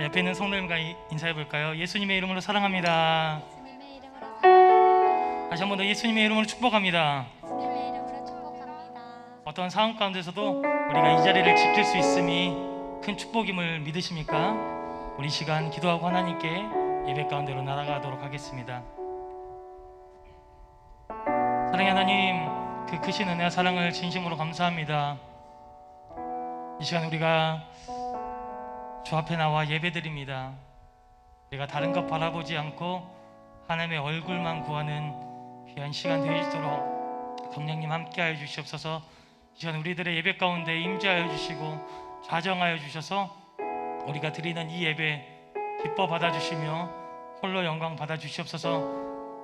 옆에 있는 성도님과 인사해 볼까요? 예수님의 이름으로 사랑합니다. 예수님의 이름으로 사랑합니다. 다시 한 번 더 예수님의 이름으로 축복합니다. 예수님의 이름으로 축복합니다. 어떠한 상황 가운데서도 우리가 이 자리를 지킬 수 있음이 큰 축복임을 믿으십니까? 우리 시간 기도하고 하나님께 예배 가운데로 날아가도록 하겠습니다. 사랑의 하나님, 그 크신 은혜와 사랑을 진심으로 감사합니다. 이 시간 우리가 주 앞에 나와 예배드립니다. 우리가 다른 것 바라보지 않고 하나님의 얼굴만 구하는 귀한 시간 되어지도록 성령님 함께하여 주시옵소서. 이 시간 우리들의 예배 가운데 임재하여 주시고 좌정하여 주셔서 우리가 드리는 이 예배 기뻐 받아주시며 홀로 영광 받아주시옵소서.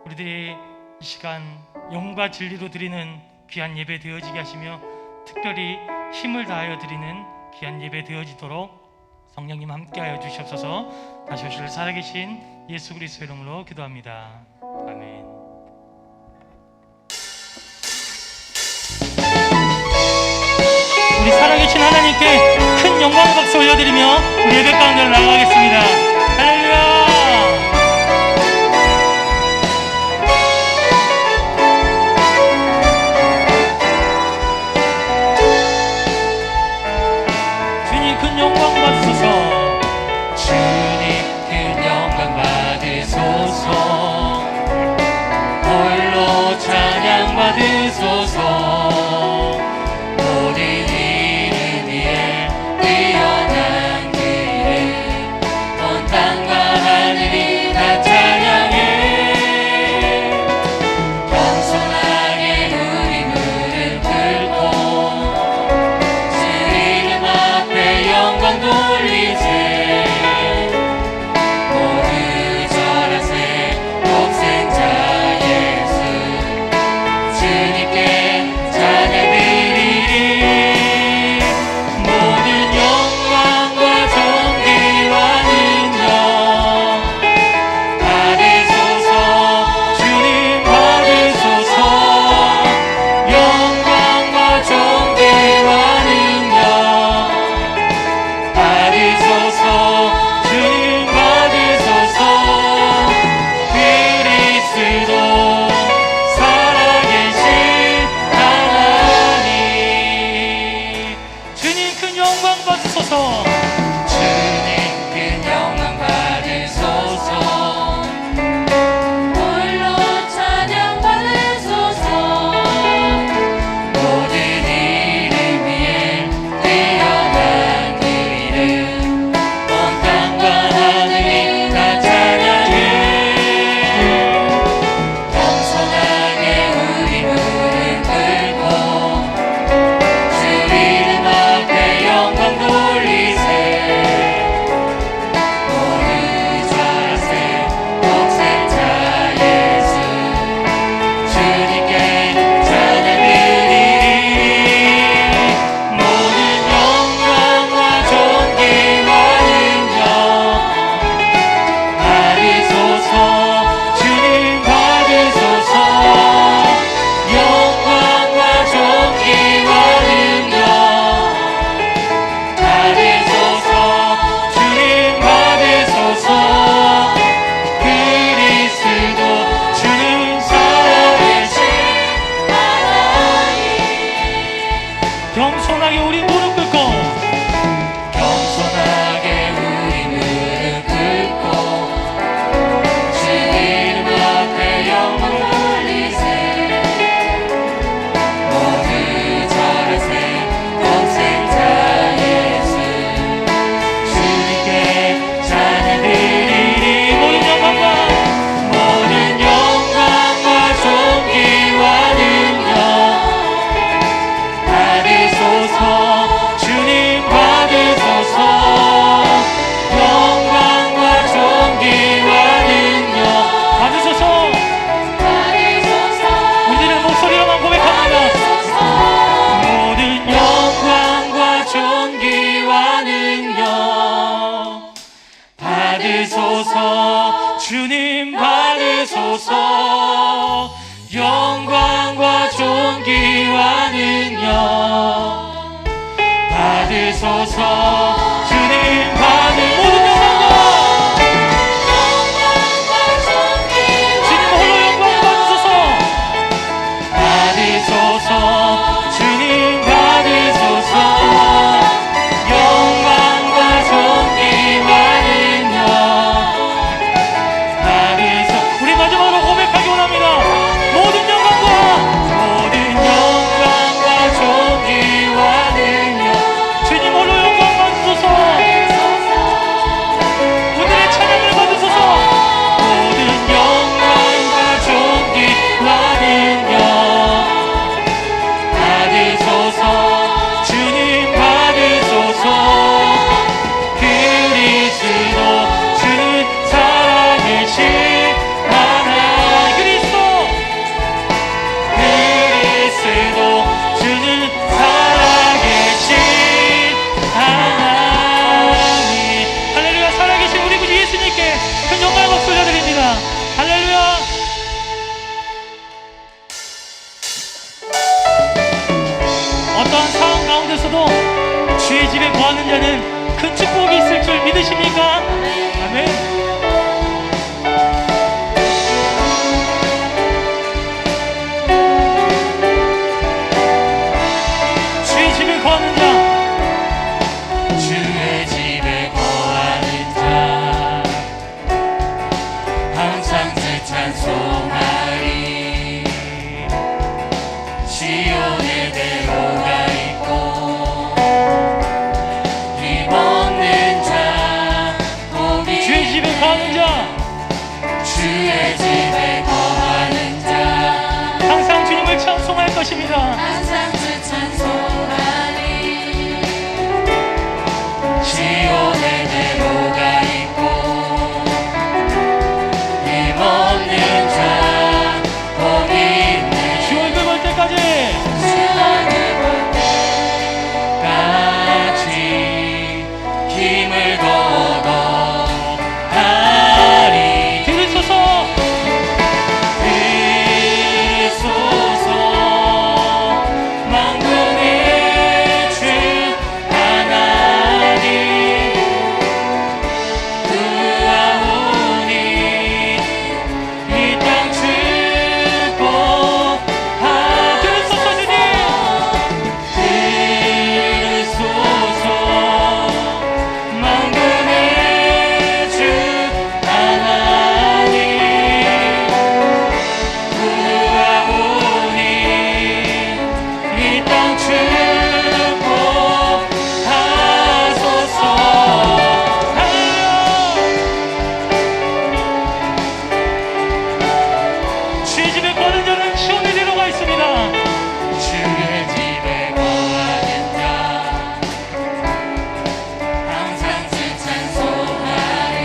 우리들이 이 시간 영과 진리로 드리는 귀한 예배 되어지게 하시며 특별히 힘을 다하여 드리는 귀한 예배 되어지도록 성령님 함께하여 주시옵소서. 다시 오실 살아계신 예수 그리스도의 이름으로 기도합니다. 아멘. 우리 살아계신 하나님께 큰 영광 박수 올려드리며 우리 예배 가운데로 나아가겠습니다. 할렐루야. 주님 큰 영광 받으소서. 주님 큰 영광 받으소서. 홀로 찬양 받으소서. 모든 이름 위에 뛰어난 그 이름 온 땅과 하늘이 다 찬양해. 겸손하게 우리 무릎 꿇고 주 이름 앞에 영광 돌리세. 겸손하게 우리 무릎 꿇고 겸손하게 우리 무릎 꿇고 주 이름 앞에 영광 돌리세. 모두 절하세. 독생자 예수 주님께 찬양 드리리. 모든 영광과 존귀와 능력 받으소서. 주님 받으소서. 영광과 존귀와 능력 받으소서. 받으소서. 우리들의 목소리로만 고백합니다. 모든 영광과 존귀와 능력 받으소서. 주님 받으소서. 영광과 존귀와 능력 받으소서. 주님 받으 모든 영광과 거하는 자는 큰 축복이 있을 줄 믿으십니까? 아멘. 주의 집에 거하는 자, 주의 집에 거하는 자 항상 주 찬송하리 시온의 대로가 있고 힘없는 자 복이 주의 집에 거하는 자, 주의 집에 거하는 자 항상 주님을 찬송할 것입니다. 항상 주 찬송하리 시온의 대로가 있고 힘없는 자 복이 있네 주 얼굴 볼 때까지 주 얼굴 볼 때까지 힘을 거둬하리 들으소서. 들으소서 만군의 주 하나님 구하오니 이 땅 축복하소서 들으소서 주님. 들으소서 만군의 주 하나님 구하오니 이 땅 축복하소서 주의 집에 거하는 자는 시온의 대로가 있습니다. 주의 집에 거하는 자 항상 주 찬송하리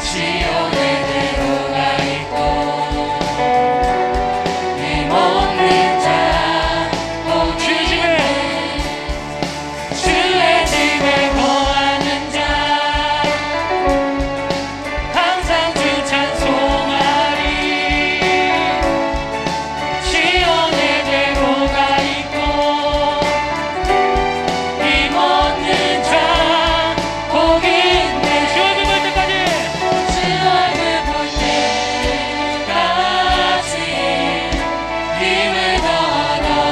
시온의 대로가 있고 힘없는 자 복이 주의 집에 주의 집에 거하는 자 항상 주 찬송하리 시온의 대로가 있고 힘없는 자 복이 있네 주 얼굴 볼 때까지 주 얼굴 볼 때까지 힘을 거둬하리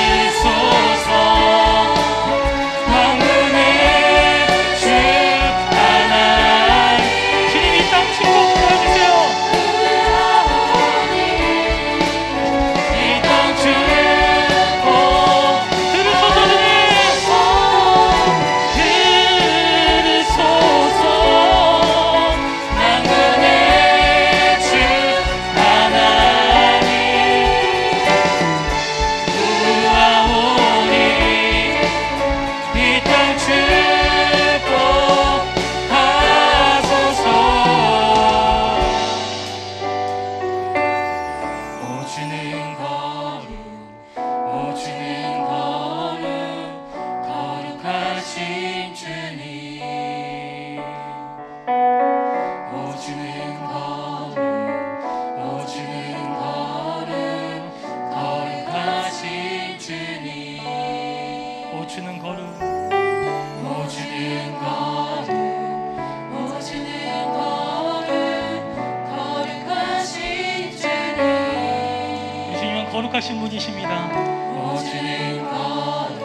들으소서 만군의 주 하나님 주님 이 땅 축복 보여주세요. 이 땅 축복 들으소서 주님. 들으소서 만군의 주 하나님 구하오니 이 땅 축복하소서 오주는 거룩 오주는 거룩 거룩하신 주님 오주는 거룩 오주는 거룩 거룩하신 주님 오주는 거룩, 오주는 거룩 오주는 거룩 거룩하신 주님 주님은 거룩하신 분이십니다. 오주는 거룩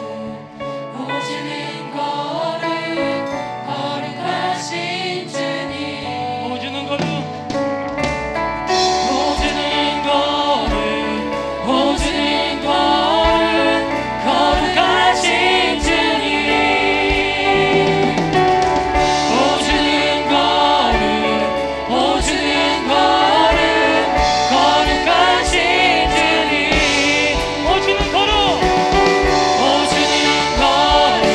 오주는 거룩 거룩하신 주님 오주는 거룩, 오주는 거룩 오주는 거룩 거룩하신 주님 오주는 거룩 오주는 거룩 거룩하신 주님 오주는 거룩, 오주는 거룩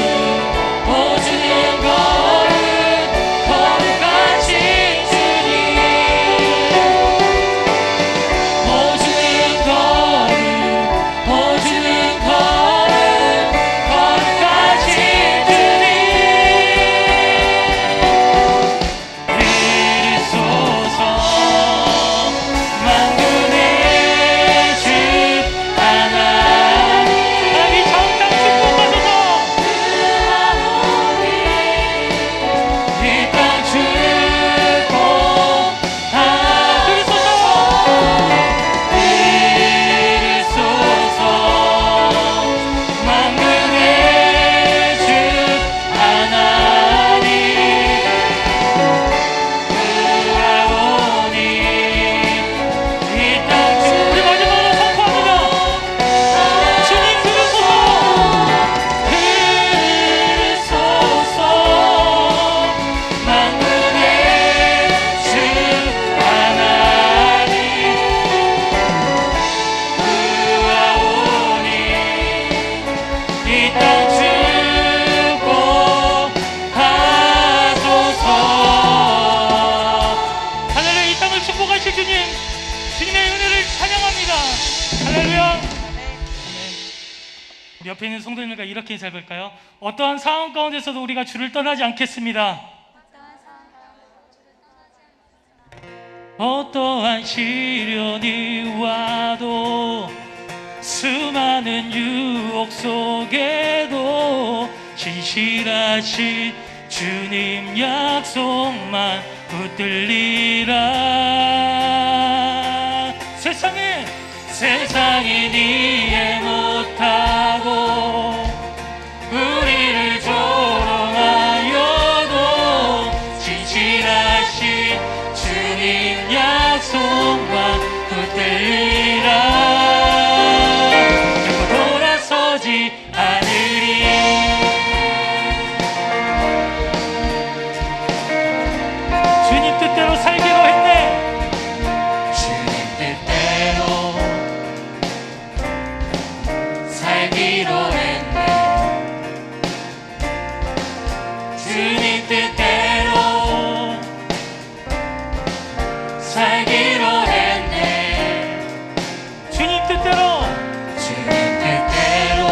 우리 옆에 있는 성도님과 이렇게 인사해 볼까요? 어떠한 상황 가운데서도 우리가 주를 떠나지 않겠습니다. 어떠한 시련이 와도 수많은 유혹 속에도 신실하신 주님 약속만 붙들리라. 세상이 이해 못하고 우리를 조롱하여도 진실하신 주님 약속만 붙들리라. 결코 돌아서지 않으리. 주님 뜻대로 살기로 했네. 주님 뜻대로 살기로 했네. 주님 뜻대로 살기로 했네. 주님 뜻대로 주님 뜻대로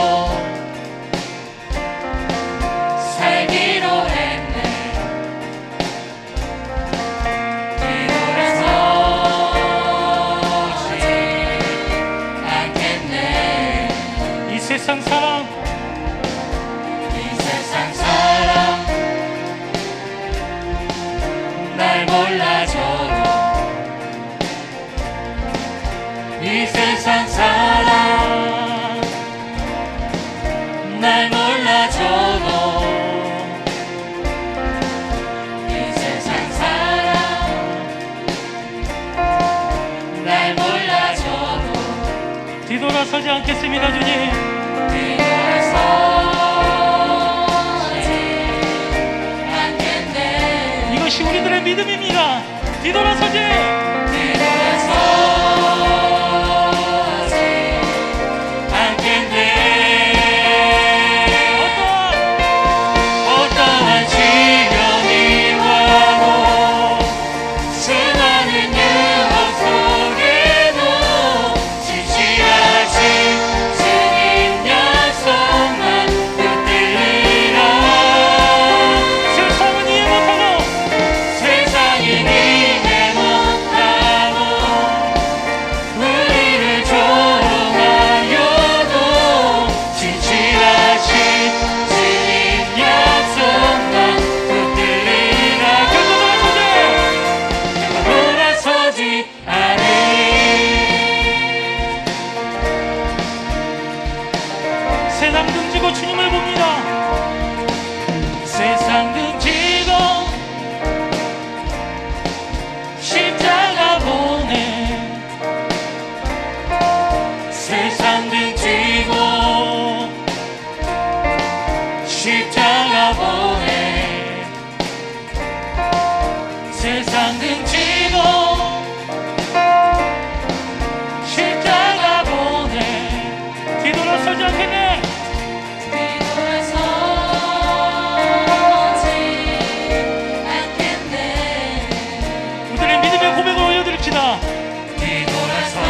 살기로 했네. 뒤돌아서지 않겠네. 이 세상 사람 이 세상 사람 날 몰라줘도 이 세상 사람 날 몰라줘도 이 세상 사람 날 몰라줘도 뒤돌아서지 않겠습니다. 주님 뒤돌아서지 않겠네. 이것이 우리들의 믿음입니다. 뒤돌아서지 뒤돌아서지 않겠네. 어떠한 시련이 와도 수많은 유혹 속에도 진실하신 주님 약속만 붙들리라. 세상은 이해 못하고 세상이 이해 못하고 우리를 조롱하여도 진실하신 주님 약속만 붙들리라. 결코 돌아서지 않으리. 세상 등지고 주님을 봅니다. 세상 등지고 십자가 보내. 세상 등지고 십자가 보내. 세상 등지고 십자가 보내. 뒤돌아서지 않겠네. 뒤돌아서지 않겠네. 우리들의 믿음의 고백을 올려드립시다. 뒤돌아서지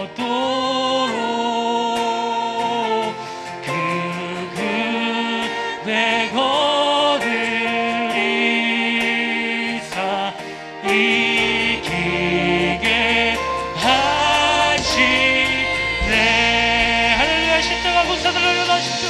영원토록 그 그대 거들이사 이기게 하시네. 할렐루야. 십자가 군사들 일어나십시오.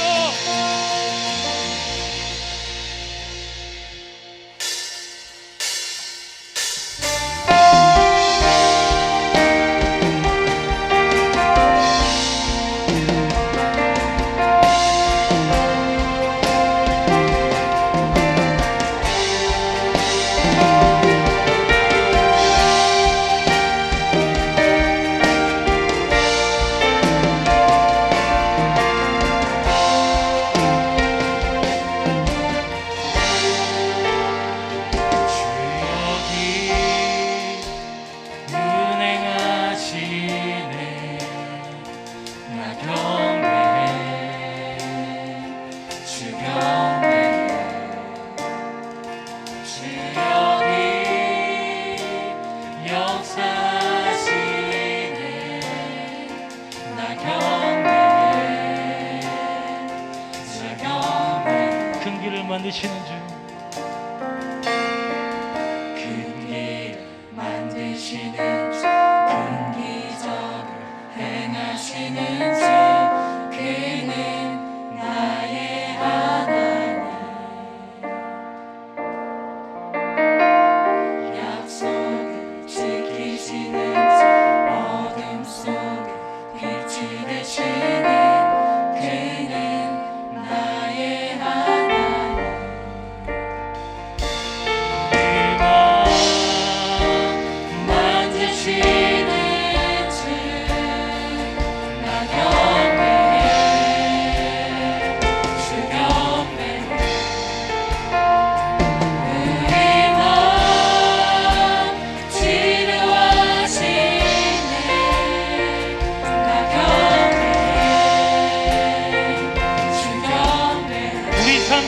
만드시는 주, 큰 길 만드시는 주, 큰 기적을 행하시는 주, 그는 나의 하나님. 약속을 지키시는 주, 어둠 속에 빛이 되시는 그는 나의 하나님.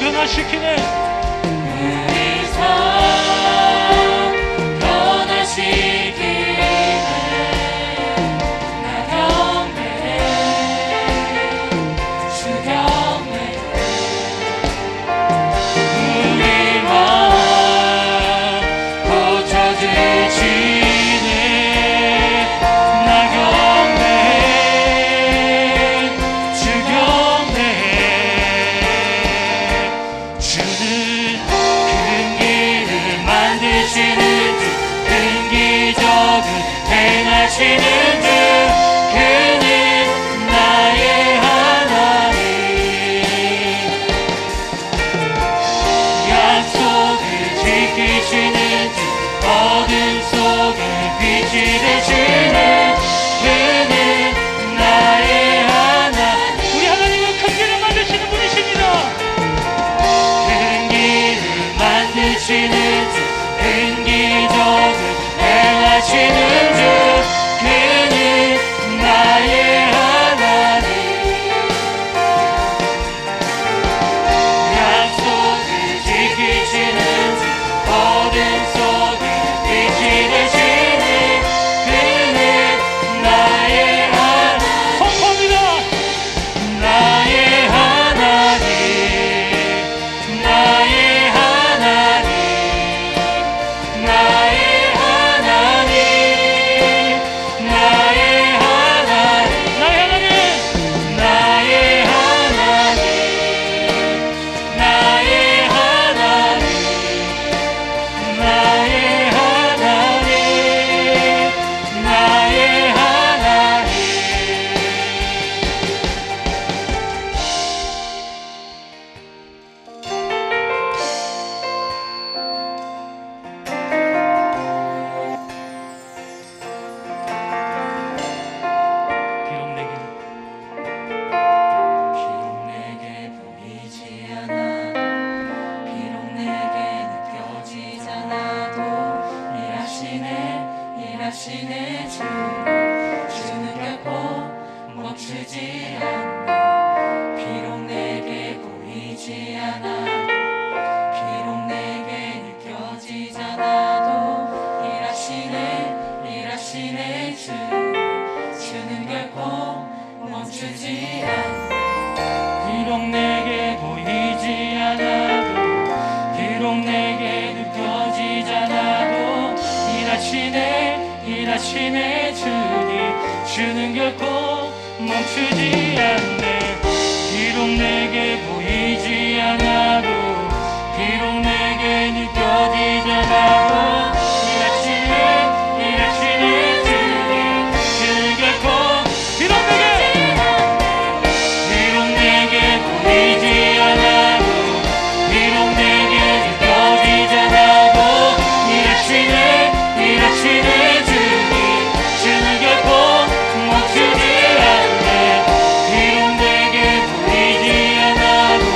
변화시키네. 우리 삶 변화시키네. 나 경배해, 주 경배해. 우리 마음 고쳐주시네. 나 경배해, 주 경배해. 주는 큰 길을 만드시는 주, 큰 기적을 행하시는 주, 그는 나의 하나님. 약속을 지키시는 주, 어둠 속에 빛이 되시는 그는 나의 하나님. 우리 하나님은 큰 길을 만드시는 분이십니다. 만드시는 주, 큰 기적을 행하시는 주, 멈추지 않네. 비록 내게 보이지 않아도 비록 내게 느껴지지 않아도 일하시네 주는 결코 멈추지 않네. 비록 내게 보이지 않아도 비록 내게 느껴지지 않아도 일하시네 주는 결코 비록 내게 보이지 않아도 비록 내게 느껴지지 않아도 일하시네 주는 결코 멈추지 않네. 비록 내게 보이지 않아도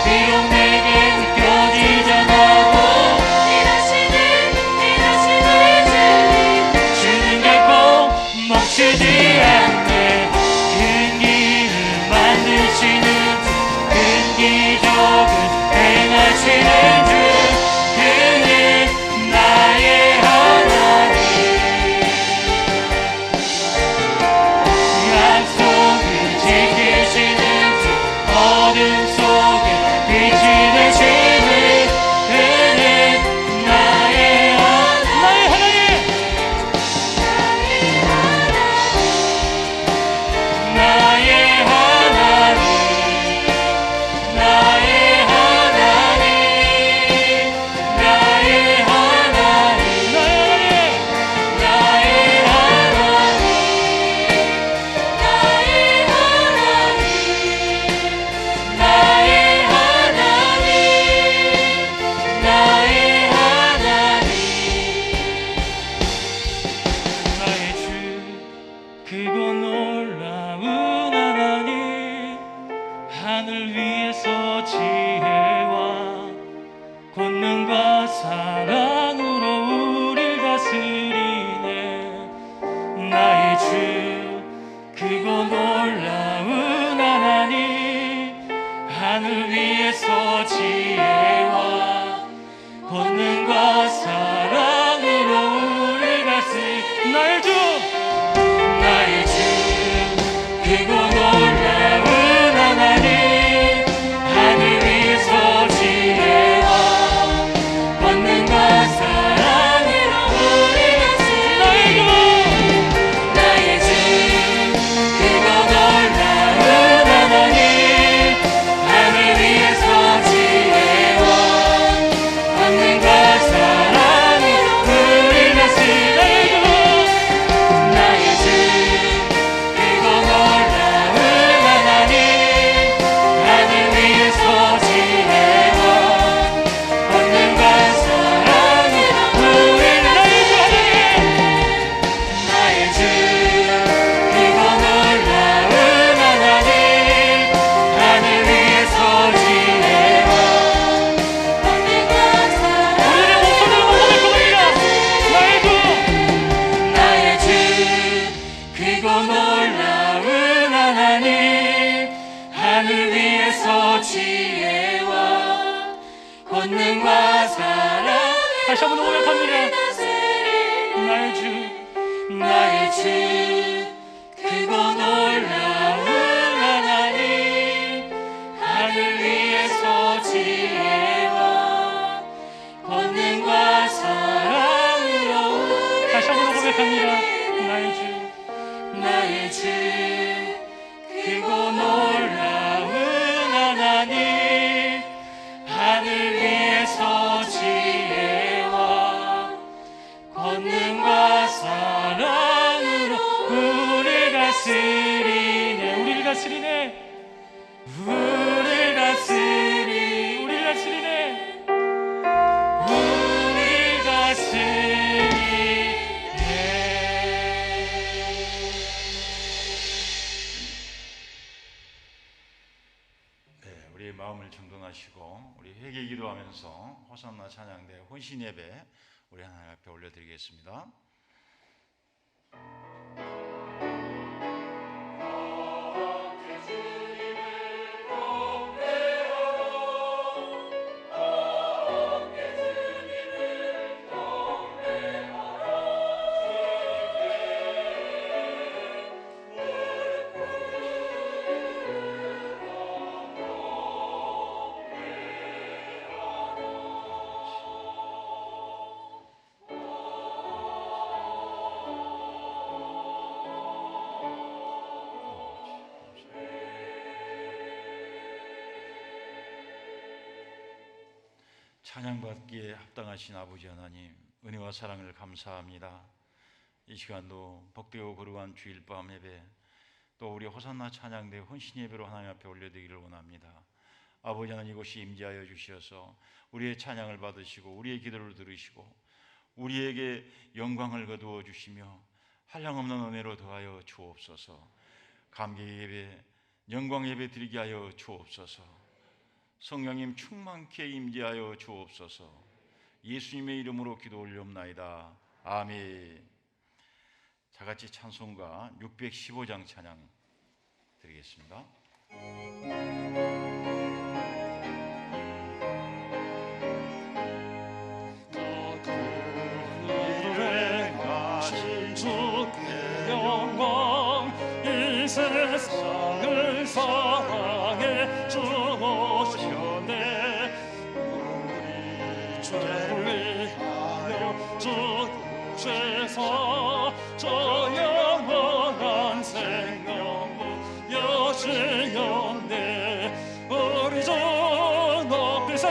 비록 내게 느껴지지 않아도 주는 결코 멈추지 않네. 큰 길을 만드시는 주, 큰 기적을 행하시는 주, 그는 나의 하나님. 약속을 지키시는 주, 어둠 속에 빛이 되시는 그는 나의 하나님. 나의 하나님. 나의 하나님. 나의 하나님. 나의 하나님. 나의 하나님. 나의 하나님. 나의 주 크고 놀라운 하나님, 하늘 위에서 지혜와 권능과 사랑으로 우릴 다스리네. 나의 주 크고 놀라운 하나님, 하늘 위에서 지혜와 권능과 사랑으로 우릴 다스리. 나의 주 크고 놀라운 하나님, 하늘 위에서 지혜와 권능과 사랑으로 우릴 다스리네. 나의 주 크고 놀라운 하나님, 하늘 위에서 지혜와 권능과 사랑으로 우릴 다스리네. 나의 주 크고 놀라운 하나님, 하늘 위에서 지혜와 권능과 사랑으로 우릴 다스리네. 나의 주 크고 놀라운 하나님, 하늘 위에서 지혜와 권능과 사랑으로 나의 주 크고 놀라운 하나님, 하늘 위에서 지혜와 권능과 사랑. 다시 한번 고백합니다. 나의 주 크고 놀라운 하나님, 하늘 위에서 지혜와 권능과 사랑으로. 다시 한번 고백합니다. 나의 주 크고 놀라운 하나님, 하늘 위에서 지혜와 권능과 사랑으로 우릴 다스리네. 우릴 다스리네. 우릴 다스리네. 우릴 다스리네. 우리 마음을 정돈하시고 우리 회개 기도하면서 호산나 찬양대 혼신 예배 우리 하나님 앞에 올려드리겠습니다. 찬양받기에 합당하신 아버지 하나님, 은혜와 사랑을 감사합니다. 이 시간도 복되고 거룩한 주일 밤 예배, 또 우리 호산나 찬양대 헌신 예배로 하나님 앞에 올려드리기를 원합니다. 아버지 하나님, 이곳이 임재하여 주시어서 우리의 찬양을 받으시고 우리의 기도를 들으시고 우리에게 영광을 거두어 주시며 한량없는 은혜로 더하여 주옵소서. 감개 예배, 영광 예배 드리게 하여 주옵소서. 성령님 충만케 임재하여 주옵소서. 예수님의 이름으로 기도 올리옵나이다. 아멘. 자같이 찬송가 615장 찬양 드리겠습니다. 영광 이 세상을 사랑해 주오셨네. 우리 죄를 위하여 죽으셔서 저 영원한 생명을 여시었네. 우리 주 높이세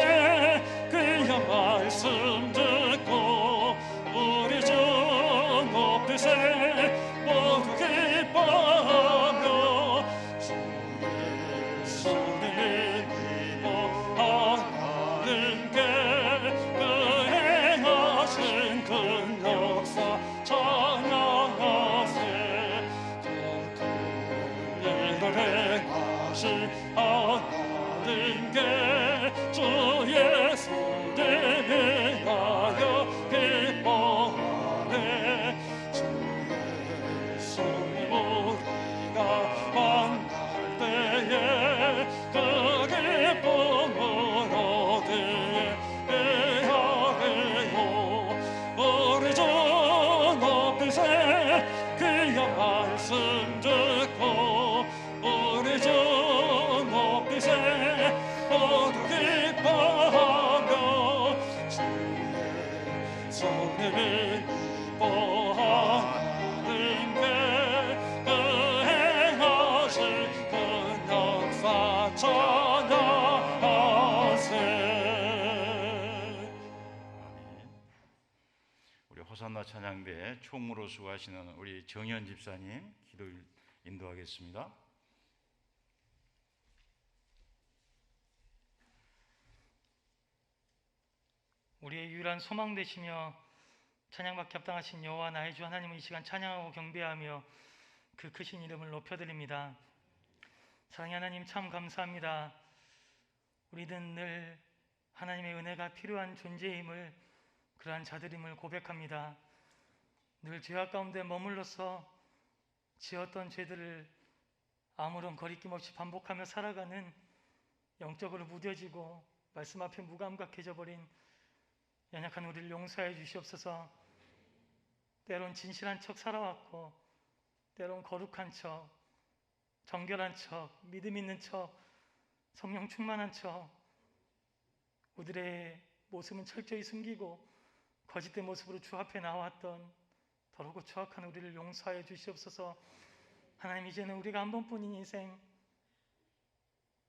그의 말씀 듣고 우리 주 높이세 모두 기뻐하며 주의 손을 기뻐하는게 그 행하신 그 역사 찬양하세. 그 일을 행하신 하나님께 주 예수를 위하여 기뻐하네. 우리가 만날 때에 그 기쁨을 얻으리하래요. 우리 주 높이세 그의 말씀 듣고 우리 주 높이세 모두 기뻐하며 주의 손을 기뻐하는 게 그 행하신 그 역사 찬양하세. 아멘. 우리 호산나 찬양대 총무로 수고하시는 우리 정현 집사님 기도를 인도하겠습니다. 우리의 유일한 소망 되시며 찬양받기 합당하신 여호와 나의 주 하나님을 이 시간 찬양하고 경배하며 그 크신 이름을 높여드립니다. 사랑의 하나님, 참 감사합니다. 우리는 늘 하나님의 은혜가 필요한 존재임을, 그러한 자들임을 고백합니다. 늘 죄악 가운데 머물러서 지었던 죄들을 아무런 거리낌 없이 반복하며 살아가는, 영적으로 무뎌지고 말씀 앞에 무감각해져 버린 연약한 우리를 용서해 주시옵소서. 때론 진실한 척 살아왔고, 때론 거룩한 척, 정결한 척, 믿음 있는 척, 성령 충만한 척, 우리의 모습은 철저히 숨기고 거짓된 모습으로 주 앞에 나왔던 더럽고 추악한 우리를 용서하여 주시옵소서. 하나님, 이제는 우리가 한 번뿐인 인생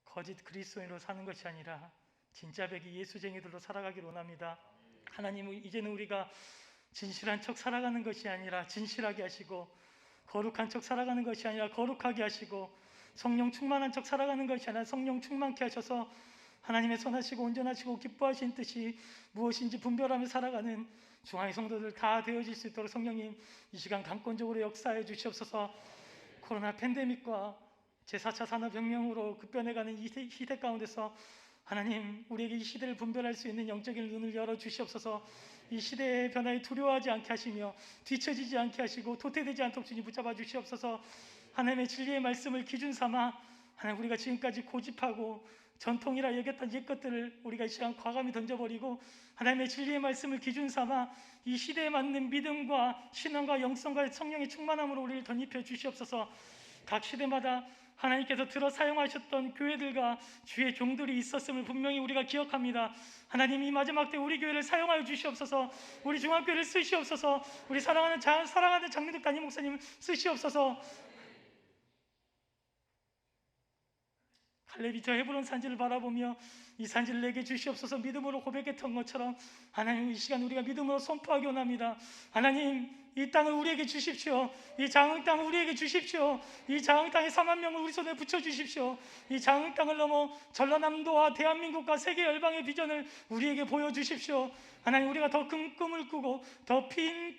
거짓 그리스도인으로 사는 것이 아니라 진짜 백이 예수쟁이들로 살아가기를 원합니다. 하나님, 이제는 우리가 진실한 척 살아가는 것이 아니라 진실하게 하시고, 거룩한 척 살아가는 것이 아니라 거룩하게 하시고, 성령 충만한 척 살아가는 것이 아니라 성령 충만케 하셔서 하나님의 선하시고 온전하시고 기뻐하신 뜻이 무엇인지 분별하며 살아가는 중앙의 성도들 다 되어질 수 있도록 성령님 이 시간 강권적으로 역사해 주시옵소서. 코로나 팬데믹과 제4차 산업혁명으로 급변해가는 이 시대 가운데서 하나님, 우리에게 이 시대를 분별할 수 있는 영적인 눈을 열어주시옵소서. 이 시대의 변화에 두려워하지 않게 하시며 뒤처지지 않게 하시고 도태되지 않도록 주님 붙잡아 주시옵소서. 하나님의 진리의 말씀을 기준 삼아 하나님, 우리가 지금까지 고집하고 전통이라 여겼던 옛것들을 우리가 이 시간 과감히 던져버리고 하나님의 진리의 말씀을 기준 삼아 이 시대에 맞는 믿음과 신앙과 영성과 성령의 충만함으로 우리를 덧입혀 주시옵소서. 각 시대마다 하나님께서 들어 사용하셨던 교회들과 주의 종들이 있었음을 분명히 우리가 기억합니다. 하나님, 이 마지막 때 우리 교회를 사용하여 주시옵소서. 우리 중앙교회를 쓰시옵소서. 우리 사랑하는 장로들 담임 목사님을 쓰시옵소서. 갈렙이 저 헤브론 산지를 바라보며 이 산지를 내게 주시옵소서 믿음으로 고백했던 것처럼 하나님 이 시간 우리가 믿음으로 선포하기 원합니다. 하나님 이 땅을 우리에게 주십시오. 이 장흥 땅을 우리에게 주십시오. 이 장흥 땅의 4만 명을 우리 손에 붙여주십시오. 이 장흥 땅을 넘어 전라남도와 대한민국과 세계 열방의 비전을 우리에게 보여주십시오. 하나님 우리가 더 큰 꿈을 꾸고 더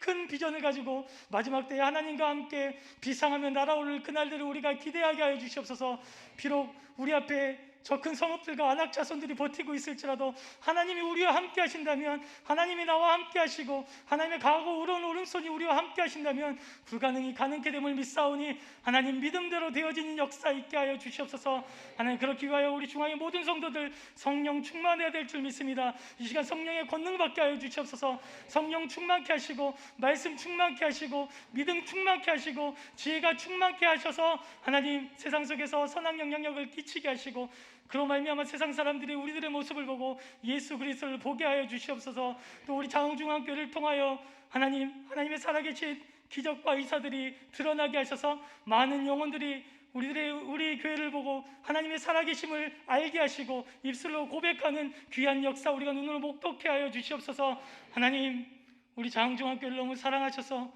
큰 비전을 가지고 마지막 때에 하나님과 함께 비상하며 날아오를 그날들을 우리가 기대하게 하여 주시옵소서. 비록 우리 앞에 저 큰 성읍들과 안악 자손들이 버티고 있을지라도 하나님이 우리와 함께 하신다면, 하나님이 나와 함께 하시고 하나님의 강하고 의로운 오른손이 우리와 함께 하신다면 불가능이 가능케 됨을 믿사오니 하나님 믿음대로 되어지는 역사 있게 하여 주시옵소서. 하나님 그렇기 위하여 우리 중앙의 모든 성도들 성령 충만해야 될 줄 믿습니다. 이 시간 성령의 권능 받게 하여 주시옵소서. 성령 충만케 하시고 말씀 충만케 하시고 믿음 충만케 하시고 지혜가 충만케 하셔서 하나님 세상 속에서 선한 영향력을 끼치게 하시고 그로 말미암아 세상 사람들이 우리들의 모습을 보고 예수 그리스도를 보게 하여 주시옵소서. 또 우리 장흥중앙교회를 통하여 하나님의 살아계신 기적과 이사들이 드러나게 하셔서 많은 영혼들이 우리 교회를 보고 하나님의 살아계심을 알게 하시고 입술로 고백하는 귀한 역사 우리가 눈으로 목독해 하여 주시옵소서. 하나님 우리 장흥중앙교회를 너무 사랑하셔서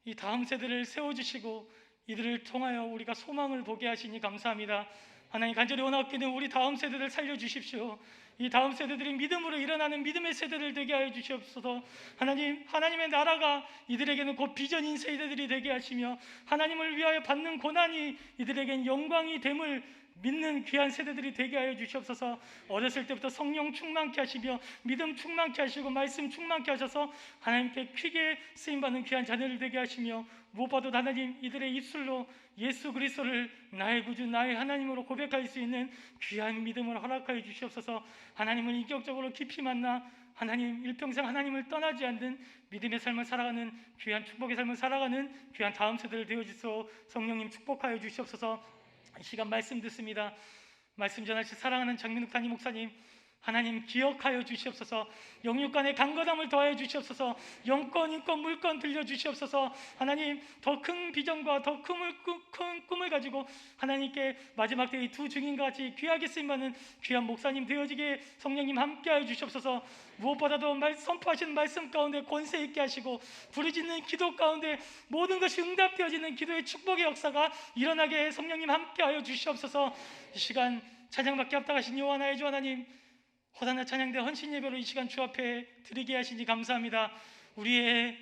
이 다음 세대를 세워주시고 이들을 통하여 우리가 소망을 보게 하시니 감사합니다. 하나님 간절히 원하옵기는 우리 다음 세대를 살려주십시오. 이 다음 세대들이 믿음으로 일어나는 믿음의 세대를 되게 하여 주시옵소서. 하나님의 나라가 이들에게는 곧 비전인 세대들이 되게 하시며 하나님을 위하여 받는 고난이 이들에겐 영광이 됨을 믿는 귀한 세대들이 되게 하여 주시옵소서. 어렸을 때부터 성령 충만케 하시며 믿음 충만케 하시고 말씀 충만케 하셔서 하나님께 크게 쓰임받는 귀한 자녀를 되게 하시며 무엇보다도 하나님 이들의 입술로 예수 그리스도를 나의 구주 나의 하나님으로 고백할 수 있는 귀한 믿음을 허락하여 주시옵소서. 하나님을 인격적으로 깊이 만나 하나님 일평생 하나님을 떠나지 않는 믿음의 삶을 살아가는 귀한 축복의 삶을 살아가는 귀한 다음 세대를 되어주소. 성령님 축복하여 주시옵소서. 이 시간 말씀 듣습니다. 말씀 전하실 사랑하는 장민욱 담임 목사님 하나님 기억하여 주시옵소서. 영육간의 강건함을 더하여 주시옵소서. 영권, 인권, 물권 들려주시옵소서. 하나님 더 큰 비전과 더 큰 꿈을 가지고 하나님께 마지막 때의 두 증인과 같이 귀하게 쓰임받는 귀한 목사님 되어지게 성령님 함께하여 주시옵소서. 무엇보다도 선포하시는 말씀 가운데 권세 있게 하시고 부르짖는 기도 가운데 모든 것이 응답되어지는 기도의 축복의 역사가 일어나게 성령님 함께하여 주시옵소서. 이 시간 찬양받게 합당하신 여호와 나의 주 하나님 호산나 찬양대 헌신 예배로 이 시간 주 앞에 드리게 하시니 감사합니다. 우리의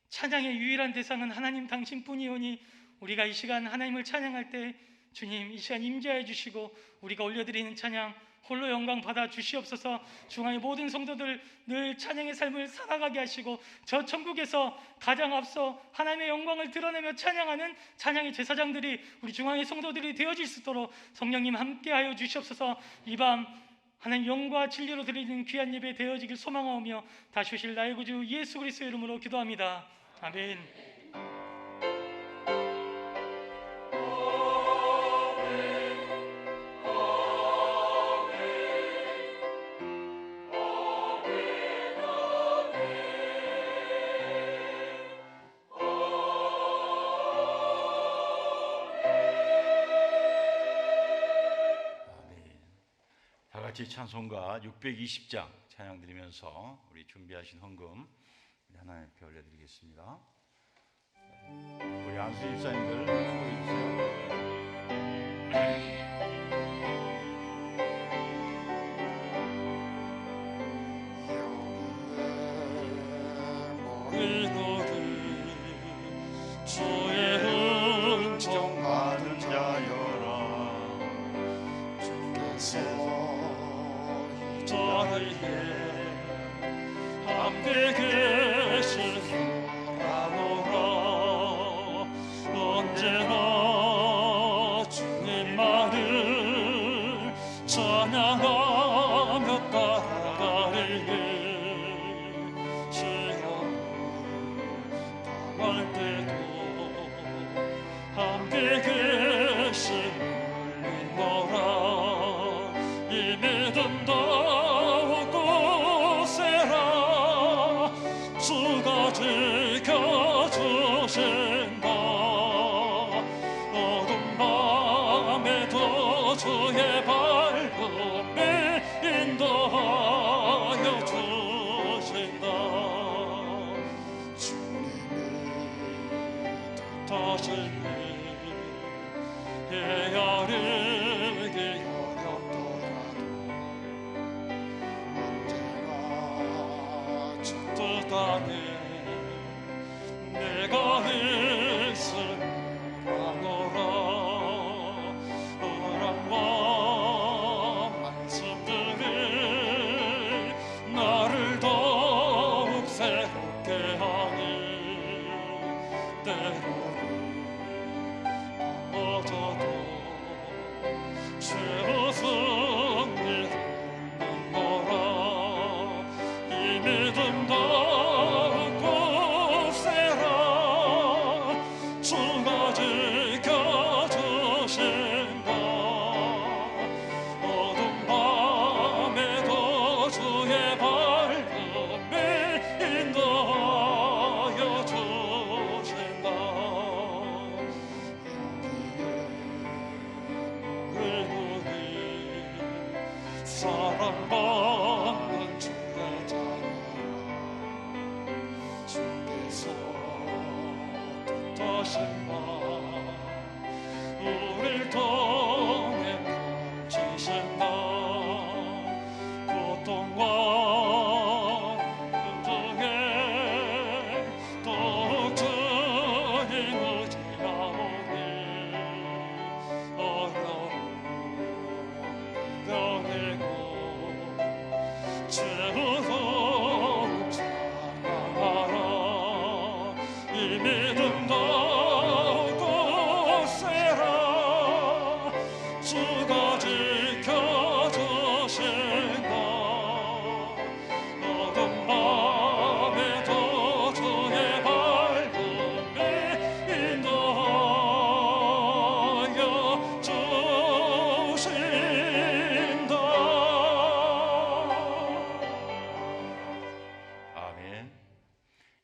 찬양의 유일한 대상은 하나님 당신뿐이오니 우리가 이 시간 하나님을 찬양할 때 주님 이 시간 임재해 주시고 우리가 올려드리는 찬양 홀로 영광 받아 주시옵소서. 중앙의 모든 성도들 늘 찬양의 삶을 살아가게 하시고 저 천국에서 가장 앞서 하나님의 영광을 드러내며 찬양하는 찬양의 제사장들이 우리 중앙의 성도들이 되어질 수 있도록 성령님 함께하여 주시옵소서. 이 밤 하나님 영과 진리로 드리는 귀한 예배 되어지길 소망하오며 다시 오실 나의 구주 예수 그리스도의 이름으로 기도합니다. 아멘. 같이 찬송가 620장 찬양 드리면서 우리 준비하신 헌금 우리 하나님 앞에 올려드리겠습니다. 우리 안수 집사님들 그 너를 주의 은총 받은 자여라 주께서 저를 함께 계시노라 언제나 주님만 주의 발걸음을 인도하여 주신다. 주님이 뜻하시니 헤아리기 어렵더라도 언제나 주 뜻 안에 내가 있으라노라. 허락과 말씀들이 나를 더욱 새롭게 하니 때로는 넘어져도 죄의 승리를 믿노라. 이 믿음 더욱 굳세라. 주가 지켜주신다. 어두운 밤에도 주의 발걸음을 인도하여 주신다. 여기에 우리 사랑받는 주의 자녀라. 주께서 뜻하신 바 우릴 통해 가르치신다. 고통과 힘중에 더욱 주님 의지하오니 어려움 이겨내고 최후로 찬양하라. 이 믿음 더욱 굳세라. 주가 지켜주신다. 어두운 밤에도 주의 발걸음을 인도하여 주신다. 아멘.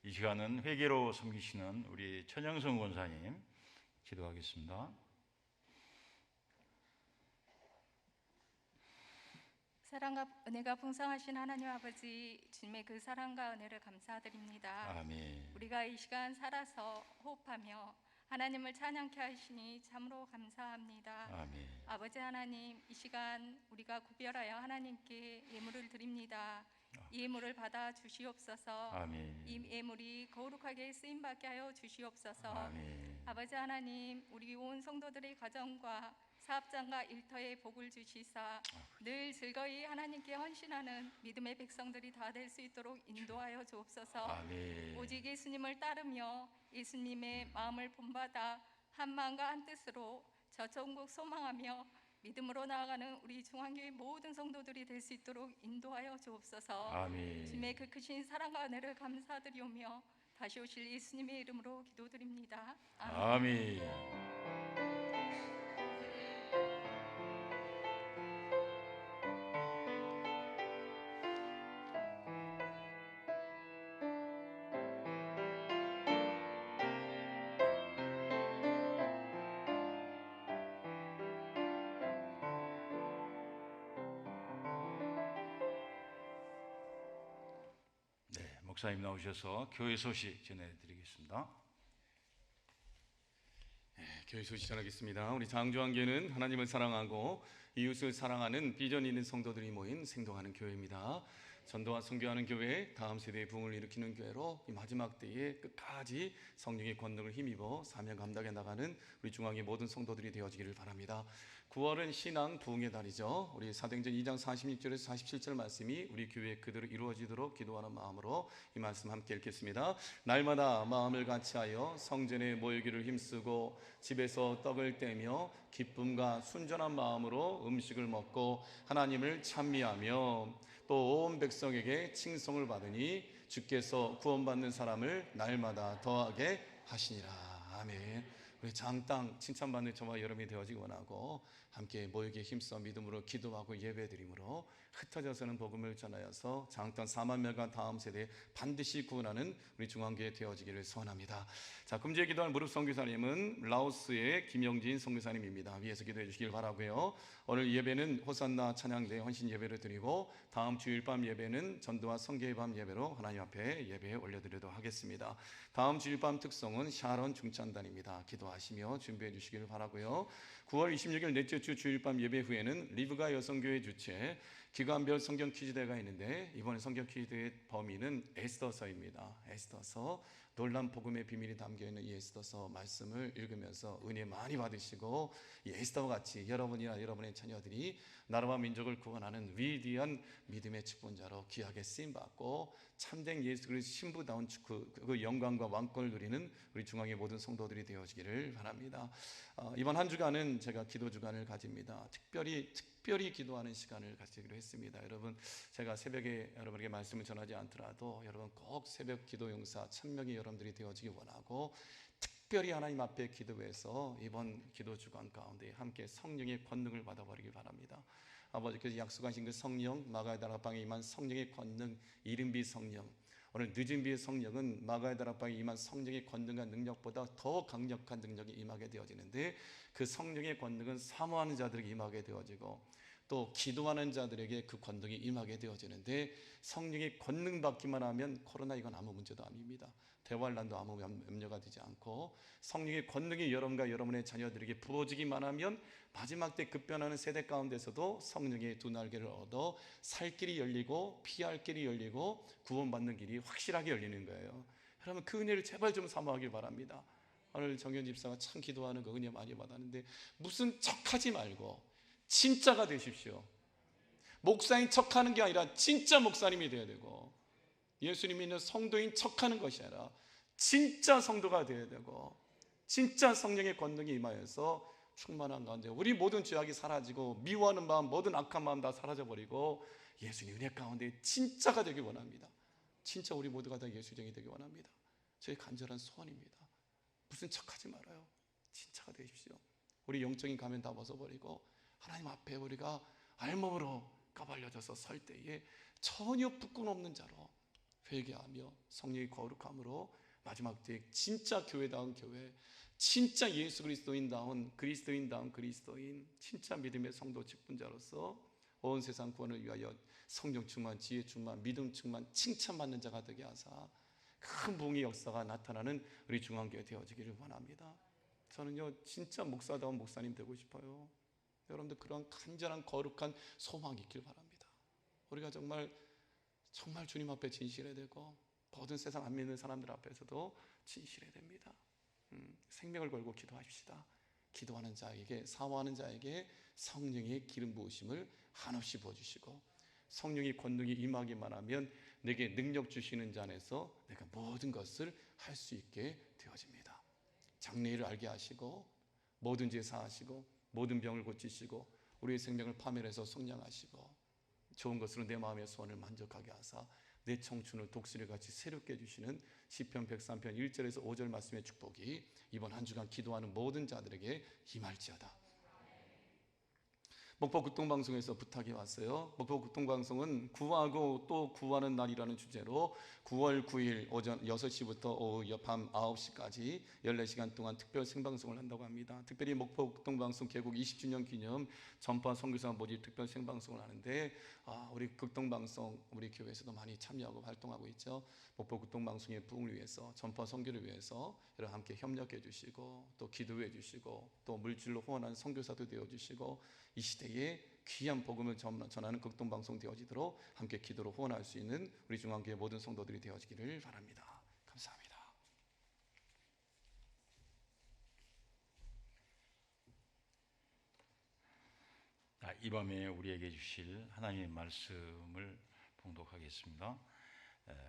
이 시간은 회개로 섬기시는 우리 천영성 권사님 기도하겠습니다. 사랑과 은혜가 풍성하신 하나님 아버지, 주님의 그 사랑과 은혜를 감사드립니다. 아멘. 우리가 이 시간 살아서 호흡하며 하나님을 찬양케 하시니 참으로 감사합니다. 아멘. 아버지 하나님, 이 시간 우리가 구별하여 하나님께 예물을 드립니다. 이 예물을 받아 주시옵소서. 아멘. 이 예물이 거룩하게 쓰임받게 하여 주시옵소서. 아멘. 아버지 하나님, 우리 온 성도들의 가정과 사업장과 일터에 복을 주시사 늘 즐거이 하나님께 헌신하는 믿음의 백성들이 다 될 수 있도록 인도하여 주옵소서. 아멘. 오직 예수님을 따르며 예수님의 마음을 본받아 한 마음과 한 뜻으로 저천국 소망하며 믿음으로 나아가는 우리 중앙교회 모든 성도들이 될 수 있도록 인도하여 주옵소서. 아멘. 주님의 그 크신 사랑과 은혜를 감사드리오며 다시 오실 예수님의 이름으로 기도드립니다. 아멘. 아멘. 목사님 나오셔서 교회 소식 전해드리겠습니다. 교회 소식 전하겠습니다. 우리 장주한교회는 하나님을 사랑하고 이웃을 사랑하는 비전 있는 성도들이 모인 생동하는 교회입니다. 전도와 선교하는 교회, 다음 세대의 부흥을 일으키는 교회로 이 마지막 때에 끝까지 성령의 권능을 힘입어 사명 감당해 나가는 우리 중앙의 모든 성도들이 되어지기를 바랍니다. 9월은 신앙 부흥의 달이죠. 우리 사도행전 2장 46절에서 47절 말씀이 우리 교회에 그대로 이루어지도록 기도하는 마음으로 이 말씀 함께 읽겠습니다. 날마다 마음을 같이하여 성전에 모이기를 힘쓰고 집에서 떡을 떼며 기쁨과 순전한 마음으로 음식을 먹고 하나님을 찬미하며 또 온 백성에게 칭송을 받으니 주께서 구원받는 사람을 날마다 더하게 하시니라. 아멘. 우리 장땅 칭찬받는 저와 여러분이 되어지기 원하고 함께 모이게 힘써 믿음으로 기도하고 예배드림으로 흩어져서는 복음을 전하여서 장땅 4만 명과 다음 세대에 반드시 구원하는 우리 중앙교회 되어지기를 소원합니다. 자, 금주에 기도할 무릎 선교사님은 라오스의 김영진 선교사님입니다. 위에서 기도해 주시길 바라고요. 오늘 예배는 호산나 찬양대 헌신 예배를 드리고 다음 주일 밤 예배는 전도와 성교의 밤 예배로 하나님 앞에 예배에 올려드리도록 하겠습니다. 다음 주일 밤 특성은 샤론 중찬단입니다. 기도하시며 준비해 주시길 바라고요. 9월 26일 넷째 주 주일 밤 예배 후에는 리브가 여성교회 주최 기관별 성경 퀴즈대가 있는데 이번에 성경 퀴즈대의 범위는 에스더서입니다. 에스더서 놀란 복음의 비밀이 담겨있는 이 에스더서 말씀을 읽으면서 은혜 많이 받으시고 이 에스더와 같이 여러분이나 여러분의 자녀들이 나라와 민족을 구원하는 위대한 믿음의 직분자로 귀하게 쓰임받고 참된 예수 그리스도 신부다운 그 영광과 왕권을 누리는 우리 중앙의 모든 성도들이 되어지기를 바랍니다. 이번 한 주간은 제가 기도 주간을 가집니다. 특별히 기도하는 시간을 가지기로 했습니다. 여러분, 제가 새벽에 여러분에게 말씀을 전하지 않더라도 여러분 꼭 새벽 기도 용사 1000명의 여러분들이 되어지기 원하고 특별히 하나님 앞에 기도해서 이번 기도 주간 가운데 함께 성령의 권능을 받아버리길 바랍니다. 아버지께서 약속하신 그 성령, 마가의 다락방에 임한 성령의 권능, 이른비 성령, 오늘 늦은 비의 성령은 마가의 다락방에 임한 성령의 권능과 능력보다 더 강력한 능력이 임하게 되어지는데 그 성령의 권능은 사모하는 자들에게 임하게 되어지고 또 기도하는 자들에게 그 권능이 임하게 되어지는데 성령의 권능 받기만 하면 코로나 이건 아무 문제도 아닙니다. 대환란도 아무 염려가 되지 않고 성령의 권능이 여러분과 여러분의 자녀들에게 부어지기만 하면 마지막 때 급변하는 세대 가운데서도 성령의 두 날개를 얻어 살 길이 열리고 피할 길이 열리고 구원받는 길이 확실하게 열리는 거예요. 여러분 그 은혜를 제발 좀 사모하길 바랍니다. 오늘 정현 집사가 참 기도하는 거 은혜 많이 받았는데 무슨 척하지 말고 진짜가 되십시오. 목사인 척하는 게 아니라 진짜 목사님이 되어야 되고 예수님 믿는 성도인 척하는 것이 아니라 진짜 성도가 되어야 되고 진짜 성령의 권능이 임하여서 충만한 가운데 우리 모든 죄악이 사라지고 미워하는 마음 모든 악한 마음 다 사라져버리고 예수님 은혜 가운데 진짜가 되길 원합니다. 진짜 우리 모두가 다 예수쟁이 되길 원합니다. 저희 간절한 소원입니다. 무슨 척하지 말아요. 진짜가 되십시오. 우리 영적인 가면 다 벗어버리고 하나님 앞에 우리가 알몸으로 까발려져서 설 때에 전혀 부끄럼 없는 자로 회개하며 성령의 거룩함으로 마지막 때에 진짜 교회다운 교회, 진짜 예수 그리스도인다운 그리스도인, 진짜 믿음의 성도 직분자로서 온 세상 구원을 위하여 성령 충만, 지혜 충만, 믿음 충만, 칭찬받는 자가 되게 하사 큰 부흥의 역사가 나타나는 우리 중앙교회 되어지기를 원합니다. 저는요 진짜 목사다운 목사님 되고 싶어요. 여러분들 그런 간절한 거룩한 소망이 있길 바랍니다. 우리가 정말 주님 앞에 진실해야 되고 모든 세상 안 믿는 사람들 앞에서도 진실해야 됩니다. 생명을 걸고 기도하십시다. 기도하는 자에게, 사모하는 자에게 성령의 기름 부으심을 한없이 부어주시고 성령의 권능이 임하기만 하면 내게 능력 주시는 자 안에서 내가 모든 것을 할 수 있게 되어집니다. 장래일을 알게 하시고 모든 죄 사하시고 모든 병을 고치시고 우리의 생명을 파멸해서 성량하시고 좋은 것으로 내 마음의 소원을 만족하게 하사 내 청춘을 독수리같이 새롭게 해주시는 시편 103편 1절에서 5절 말씀의 축복이 이번 한 주간 기도하는 모든 자들에게 임할지어다. 목포 극동방송에서 부탁이 왔어요. 목포 극동방송은 구하고 또 구하는 날이라는 주제로 9월 9일 오전 6시부터 오후 밤 9시까지 14시간 동안 특별 생방송을 한다고 합니다. 특별히 목포 극동방송 개국 20주년 기념 전파 선교사 모집 특별 생방송을 하는데 우리 극동방송 우리 교회에서도 많이 참여하고 활동하고 있죠. 목포 극동방송의 부흥을 위해서 전파 선교를 위해서 여러분 함께 협력해 주시고 또 기도해 주시고 또 물질로 후원하는 선교사도 되어 주시고 이 시대에 귀한 복음을 전하는 극동방송 되어지도록 함께 기도로 후원할 수 있는 우리 중앙교회 모든 성도들이 되어지기를 바랍니다. 감사합니다. 이 밤에 우리에게 주실 하나님의 말씀을 봉독하겠습니다.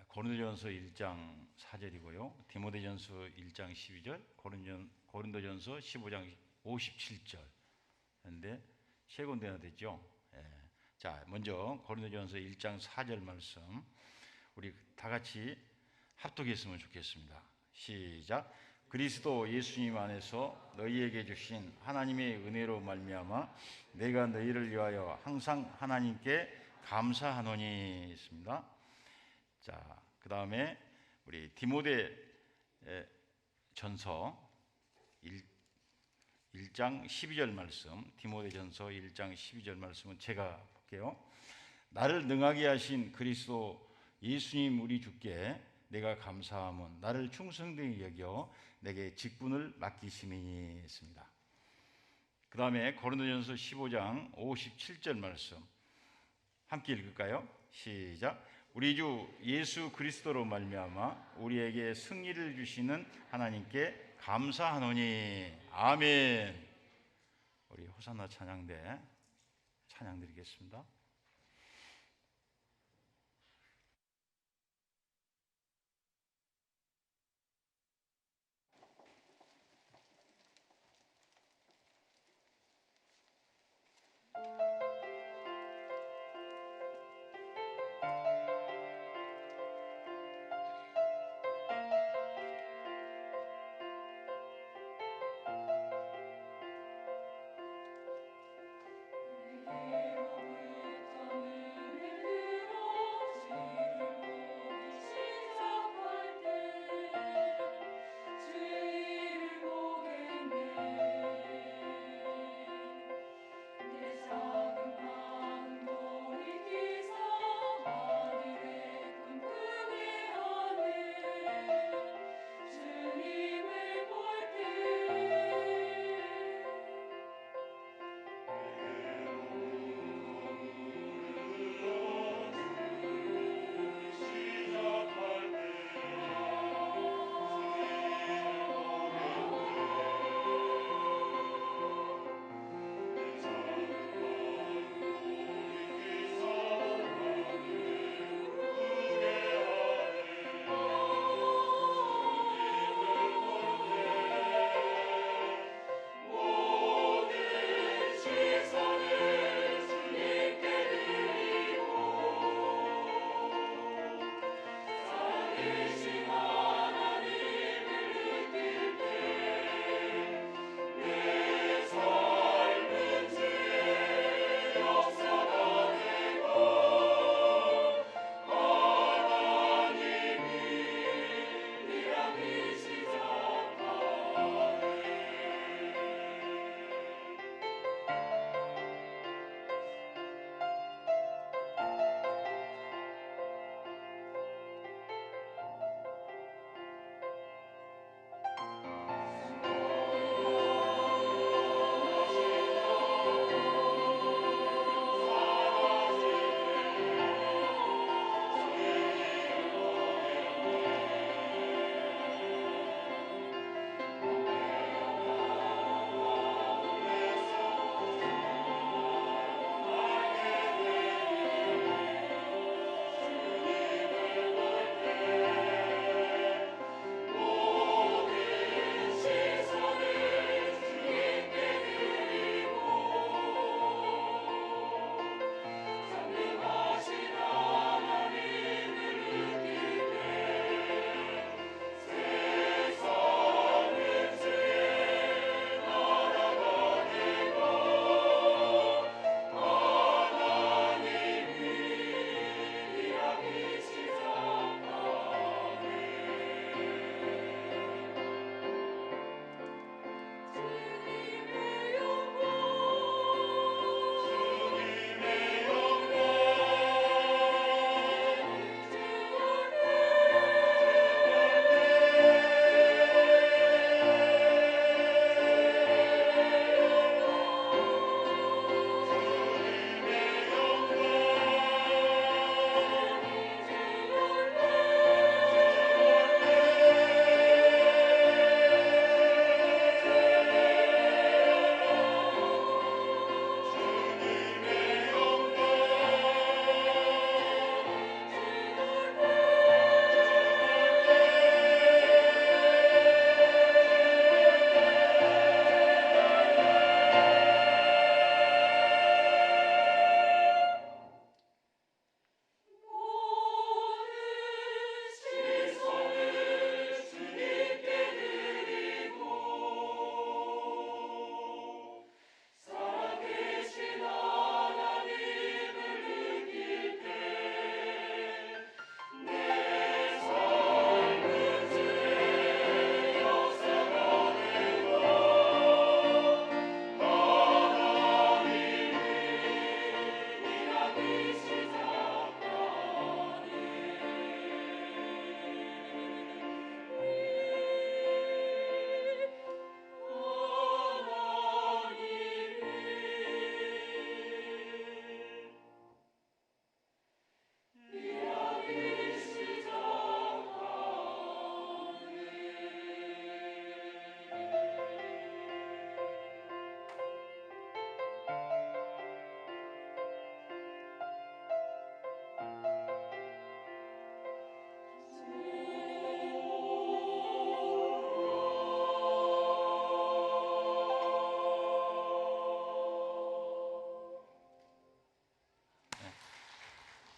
고린도전서 1장 4절이고요. 디모데전서 1장 12절, 고린도전서 15장 57절. 그런데 세 군데나 되죠. 자, 먼저 고린도전서 1장 4절 말씀 우리 다 같이 합독했으면 좋겠습니다. 시작. 그리스도 예수님 안에서 너희에게 주신 하나님의 은혜로 말미암아 내가 너희를 위하여 항상 하나님께 감사하노니 있습니다. 자, 그 다음에 우리 디모데 전서 1장 12절 말씀, 디모데전서 1장 12절 말씀은 제가 볼게요. 나를 능하게 하신 그리스도 예수님 우리 주께 내가 감사함은 나를 충성되게 여겨 내게 직분을 맡기심이니 했습니다. 그 다음에 고린도전서 15장 57절 말씀 함께 읽을까요? 시작. 우리 주 예수 그리스도로 말미암아 우리에게 승리를 주시는 하나님께 감사하노니 아멘. 우리 호산나 찬양대 찬양 드리겠습니다. 내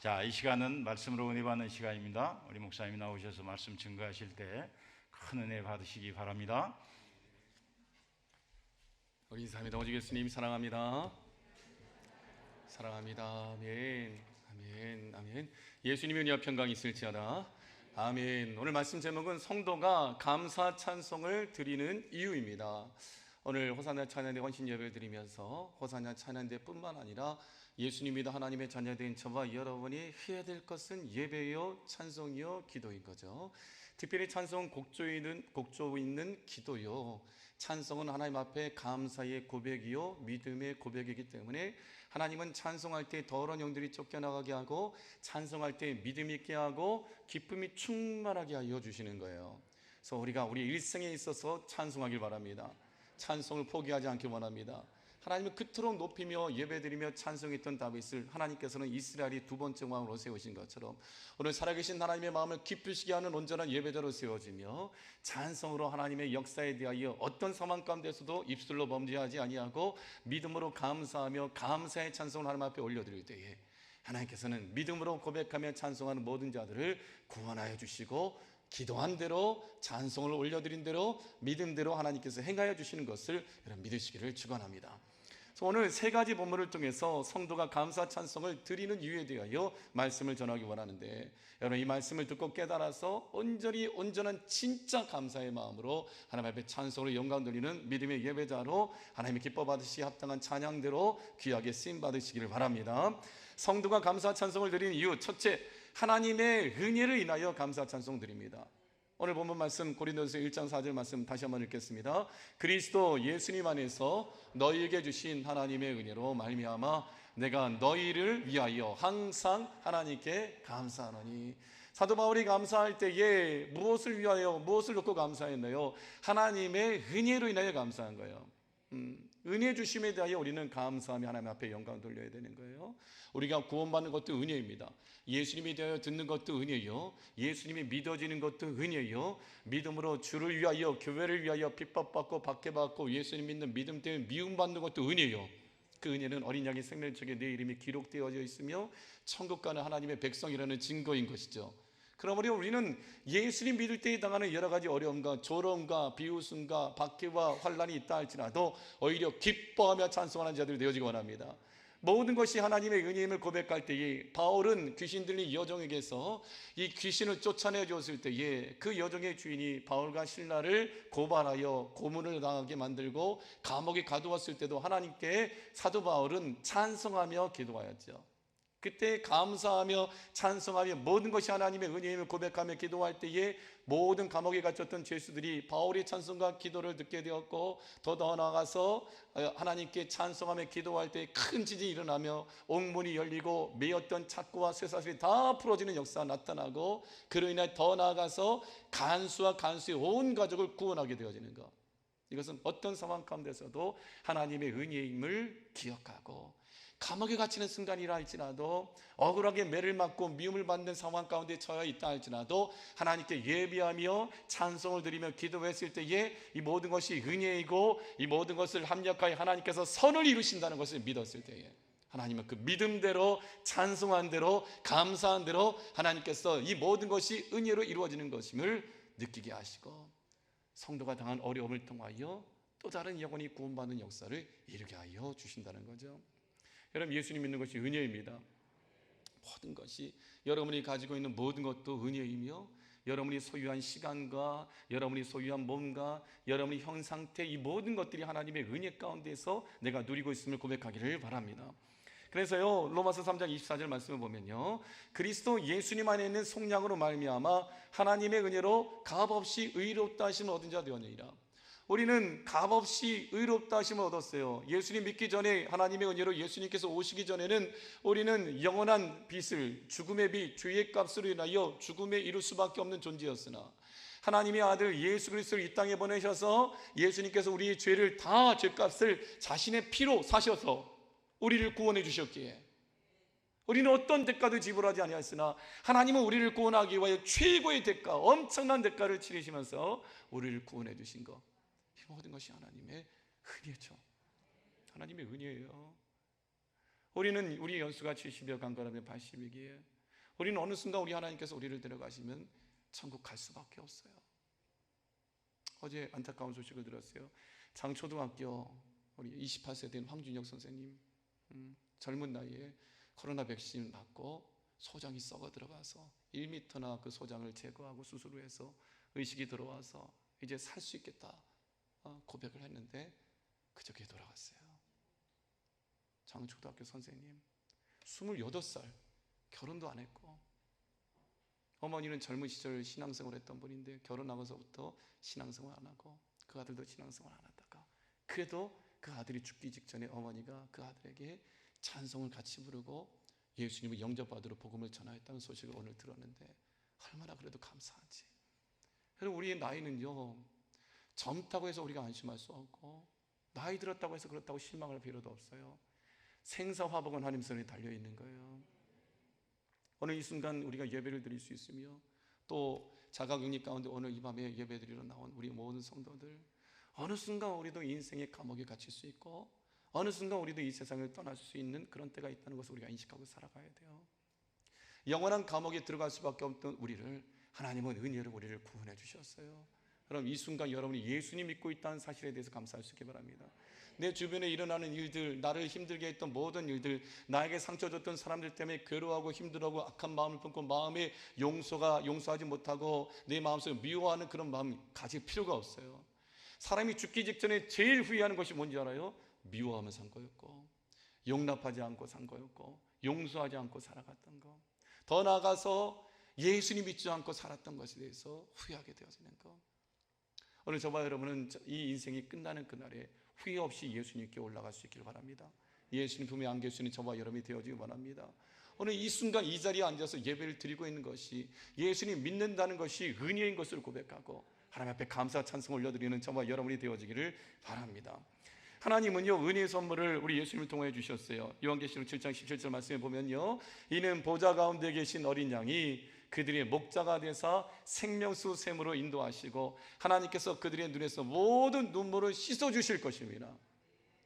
자, 이 시간은 말씀으로 은혜 받는 시간입니다. 우리 목사님이 나오셔서 말씀 증거하실 때 큰 은혜 받으시기 바랍니다. 우리 인사합니다. 오직 예수님 사랑합니다. 사랑합니다. 아멘. 아멘. 아멘. 예수님의 은혜와 평강이 있을지어다. 아멘. 오늘 말씀 제목은 성도가 감사 찬송을 드리는 이유입니다. 오늘 호산나 찬양대 헌신 예배를 드리면서 호산나 찬양대뿐만 아니라 예수님이다 하나님의 자녀된 저와 여러분이 해야 될 것은 예배요, 찬송이요, 기도인 거죠. 특별히 찬송 곡조 있는 기도요. 찬송은 하나님 앞에 감사의 고백이요, 믿음의 고백이기 때문에 하나님은 찬송할 때 더러운 영들이 쫓겨나가게 하고 찬송할 때 믿음 있게 하고 기쁨이 충만하게 하여 주시는 거예요. 그래서 우리가 우리 일생에 있어서 찬송하길 바랍니다. 찬송을 포기하지 않길 원합니다. 하나님을 그토록 높이며 예배드리며 찬송했던 다윗을 하나님께서는 이스라엘이 두 번째 왕으로 세우신 것처럼 오늘 살아계신 하나님의 마음을 기쁘시게 하는 온전한 예배자로 세워지며 찬송으로 하나님의 역사에 대하여 어떤 상황 가운데서도 입술로 범죄하지 아니하고 믿음으로 감사하며 감사의 찬송을 하나님 앞에 올려드릴 때에 하나님께서는 믿음으로 고백하며 찬송하는 모든 자들을 구원하여 주시고 기도한 대로 찬송을 올려드린 대로 믿음대로 하나님께서 행하여 주시는 것을 여러분 믿으시기를 축원합니다. 오늘 세 가지 본문을 통해서 성도가 감사 찬송을 드리는 이유에 대하여 말씀을 전하기 원하는데 여러분 이 말씀을 듣고 깨달아서 온전히 온전한 진짜 감사의 마음으로 하나님 앞에 찬송으로 영광 돌리는 믿음의 예배자로 하나님의 기뻐 받으시기 합당한 찬양대로 귀하게 쓰임 받으시기를 바랍니다. 성도가 감사 찬송을 드리는 이유 첫째, 하나님의 은혜를 인하여 감사 찬송 드립니다. 오늘 본문 말씀 고린도서 1장 4절 말씀 다시 한번 읽겠습니다. 그리스도 예수님 안에서 너희에게 주신 하나님의 은혜로 말미암아 내가 너희를 위하여 항상 하나님께 감사하노니. 사도 바울이 감사할 때에 무엇을 위하여 무엇을 놓고 감사했나요? 하나님의 은혜로 인하여 감사한 거예요. 은혜 주심에 대하여 우리는 감사하며 하나님 앞에 영광 돌려야 되는 거예요. 우리가 구원받는 것도 은혜입니다. 예수님에 대하여 듣는 것도 은혜요, 예수님이 믿어지는 것도 은혜요, 믿음으로 주를 위하여 교회를 위하여 핍박받고 박해받고 예수님 믿는 믿음 때문에 미움받는 것도 은혜요. 그 은혜는 어린 양의 생명책에 내 이름이 기록되어져 있으며 천국 가는 하나님의 백성이라는 증거인 것이죠. 그러므로 우리는 예수님 믿을 때에 당하는 여러 가지 어려움과 조롱과 비웃음과 박해와 환난이 있다 할지라도 오히려 기뻐하며 찬송하는 자들이 되어지기 원합니다. 모든 것이 하나님의 은혜임을 고백할 때에 바울은 귀신 들린 여종에게서 이 귀신을 쫓아내 줬을 때에 그 여종의 주인이 바울과 실라를 고발하여 고문을 당하게 만들고 감옥에 가두었을 때도 하나님께 사도 바울은 찬송하며 기도하였죠. 그때 감사하며 찬송하며 모든 것이 하나님의 은혜임을 고백하며 기도할 때에 모든 감옥에 갇혔던 죄수들이 바울의 찬송과 기도를 듣게 되었고 더 나아가서 하나님께 찬송하며 기도할 때 큰 지진이 일어나며 옥문이 열리고 매였던 착고와 쇠사슬이 다 풀어지는 역사가 나타나고 그로 인해 더 나아가서 간수와 간수의 온 가족을 구원하게 되어지는 것. 이것은 어떤 상황 가운데서도 하나님의 은혜임을 기억하고 감옥에 갇히는 순간이라 할지라도 억울하게 매를 맞고 미움을 받는 상황 가운데 처해 있다 할지라도 하나님께 예비하며 찬송을 드리며 기도했을 때에 이 모든 것이 은혜이고 이 모든 것을 합력하여 하나님께서 선을 이루신다는 것을 믿었을 때에 하나님은 그 믿음대로 찬송한 대로 감사한 대로 하나님께서 이 모든 것이 은혜로 이루어지는 것임을 느끼게 하시고 성도가 당한 어려움을 통하여 또 다른 영혼이 구원받는 역사를 이루게 하여 주신다는 거죠. 여러분 예수님 믿는 것이 은혜입니다. 모든 것이 여러분이 가지고 있는 모든 것도 은혜이며 여러분이 소유한 시간과 여러분이 소유한 몸과 여러분의 형 상태 이 모든 것들이 하나님의 은혜 가운데서 내가 누리고 있음을 고백하기를 바랍니다. 그래서요 로마서 3장 24절 말씀을 보면요 그리스도 예수님 안에 있는 속량으로 말미암아 하나님의 은혜로 값없이 의롭다 하심을 얻은 자 되었느니라. 우리는 값없이 의롭다 하심을 얻었어요. 예수님 믿기 전에 하나님의 은혜로 예수님께서 오시기 전에는 우리는 영원한 빚을 죽음의 빚, 죄의 값으로 인하여 죽음에 이를 수밖에 없는 존재였으나 하나님의 아들 예수 그리스도를 이 땅에 보내셔서 예수님께서 우리의 죄를 다 죄값을 자신의 피로 사셔서 우리를 구원해 주셨기에 우리는 어떤 대가도 지불하지 아니하였으나 하나님은 우리를 구원하기 위하여 최고의 대가, 엄청난 대가를 치르시면서 우리를 구원해 주신 것, 이 모든 것이 하나님의 은혜죠. 하나님의 은혜예요. 우리는 우리 연수가 70여 강건하면 80이기에 우리는 어느 순간 우리 하나님께서 우리를 데려가시면 천국 갈 수밖에 없어요. 어제 안타까운 소식을 들었어요. 장초등학교 우리 28세 된 황준혁 선생님, 젊은 나이에 코로나 백신 맞고 소장이 썩어 들어가서 1m나 그 소장을 제거하고 수술을 해서 의식이 들어와서 이제 살 수 있겠다 고백을 했는데 그저께 돌아갔어요. 장초등학교 선생님 28살, 결혼도 안 했고, 어머니는 젊은 시절 신앙생활 했던 분인데 결혼하고서부터 신앙생활 안 하고 그 아들도 신앙생활 안 하다가, 그래도 그 아들이 죽기 직전에 어머니가 그 아들에게 찬송을 같이 부르고 예수님을 영접받으러 복음을 전하였다는 소식을 오늘 들었는데 얼마나 그래도 감사하지. 그리고 우리의 나이는요, 젊다고 해서 우리가 안심할 수 없고, 나이 들었다고 해서 그렇다고 실망할 필요도 없어요. 생사화복은 하나님 손에 달려있는 거예요. 오늘 이 순간 우리가 예배를 드릴 수 있으며, 또 자가격리 가운데 오늘 이 밤에 예배 드리러 나온 우리 모든 성도들, 어느 순간 우리도 인생의 감옥에 갇힐 수 있고, 어느 순간 우리도 이 세상을 떠날 수 있는 그런 때가 있다는 것을 우리가 인식하고 살아가야 돼요. 영원한 감옥에 들어갈 수밖에 없던 우리를 하나님은 은혜로 우리를 구원해 주셨어요. 그럼 이 순간 여러분이 예수님 믿고 있다는 사실에 대해서 감사할 수 있기 바랍니다. 내 주변에 일어나는 일들, 나를 힘들게 했던 모든 일들, 나에게 상처 줬던 사람들 때문에 괴로워하고 힘들어하고 악한 마음을 품고 마음에 용서하지 못하고 내 마음속에 미워하는 그런 마음 가질 필요가 없어요. 사람이 죽기 직전에 제일 후회하는 것이 뭔지 알아요? 미워하며 산 거였고, 용납하지 않고 산 거였고, 용서하지 않고 살아갔던 거, 더 나아가서 예수님 믿지 않고 살았던 것에 대해서 후회하게 되어지는 거. 오늘 저와 여러분은 이 인생이 끝나는 그날에 후회 없이 예수님께 올라갈 수 있기를 바랍니다. 예수님 품에 안길 수 있는 저와 여러분이 되어지기 바랍니다. 오늘 이 순간 이 자리에 앉아서 예배를 드리고 있는 것이, 예수님 믿는다는 것이 은혜인 것을 고백하고 하나님 앞에 감사 찬송 올려드리는 저와 여러분이 되어지기를 바랍니다. 하나님은요, 은혜의 선물을 우리 예수님을 통해 주셨어요. 요한계시록 7장 17절 말씀에 보면요, 이는 보좌 가운데 계신 어린 양이 그들의 목자가 되사 생명수 샘으로 인도하시고 하나님께서 그들의 눈에서 모든 눈물을 씻어주실 것입니다.